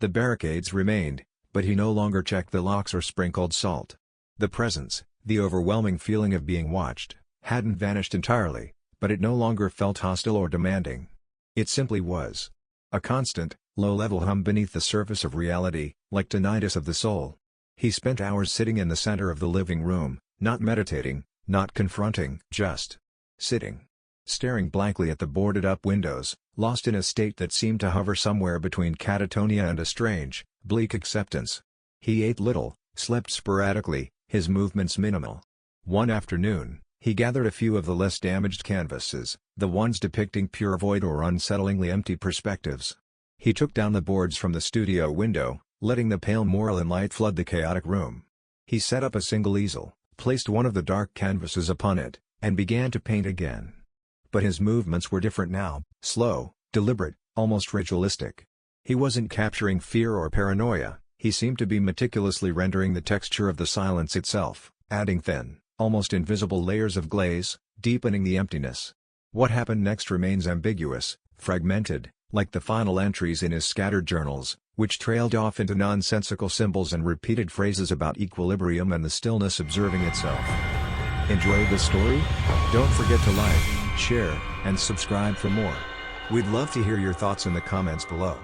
The barricades remained, but he no longer checked the locks or sprinkled salt. The presence, the overwhelming feeling of being watched, hadn't vanished entirely, but it no longer felt hostile or demanding. It simply was. A constant, low-level hum beneath the surface of reality, like tinnitus of the soul. He spent hours sitting in the center of the living room, Not meditating, not confronting, just sitting. Staring blankly at the boarded-up windows, lost in a state that seemed to hover somewhere between catatonia and a strange, bleak acceptance. He ate little, slept sporadically, his movements minimal. One afternoon, he gathered a few of the less damaged canvases, the ones depicting pure void or unsettlingly empty perspectives. He took down the boards from the studio window, letting the pale moorland light flood the chaotic room. He set up a single easel, placed one of the dark canvases upon it, and began to paint again. But his movements were different now, slow, deliberate, almost ritualistic. He wasn't capturing fear or paranoia, he seemed to be meticulously rendering the texture of the silence itself, adding thin, almost invisible layers of glaze, deepening the emptiness. What happened next remains ambiguous, fragmented, like the final entries in his scattered journals, which trailed off into nonsensical symbols and repeated phrases about equilibrium and the stillness observing itself. Enjoyed the story? Don't forget to like, share, and subscribe for more. We'd love to hear your thoughts in the comments below.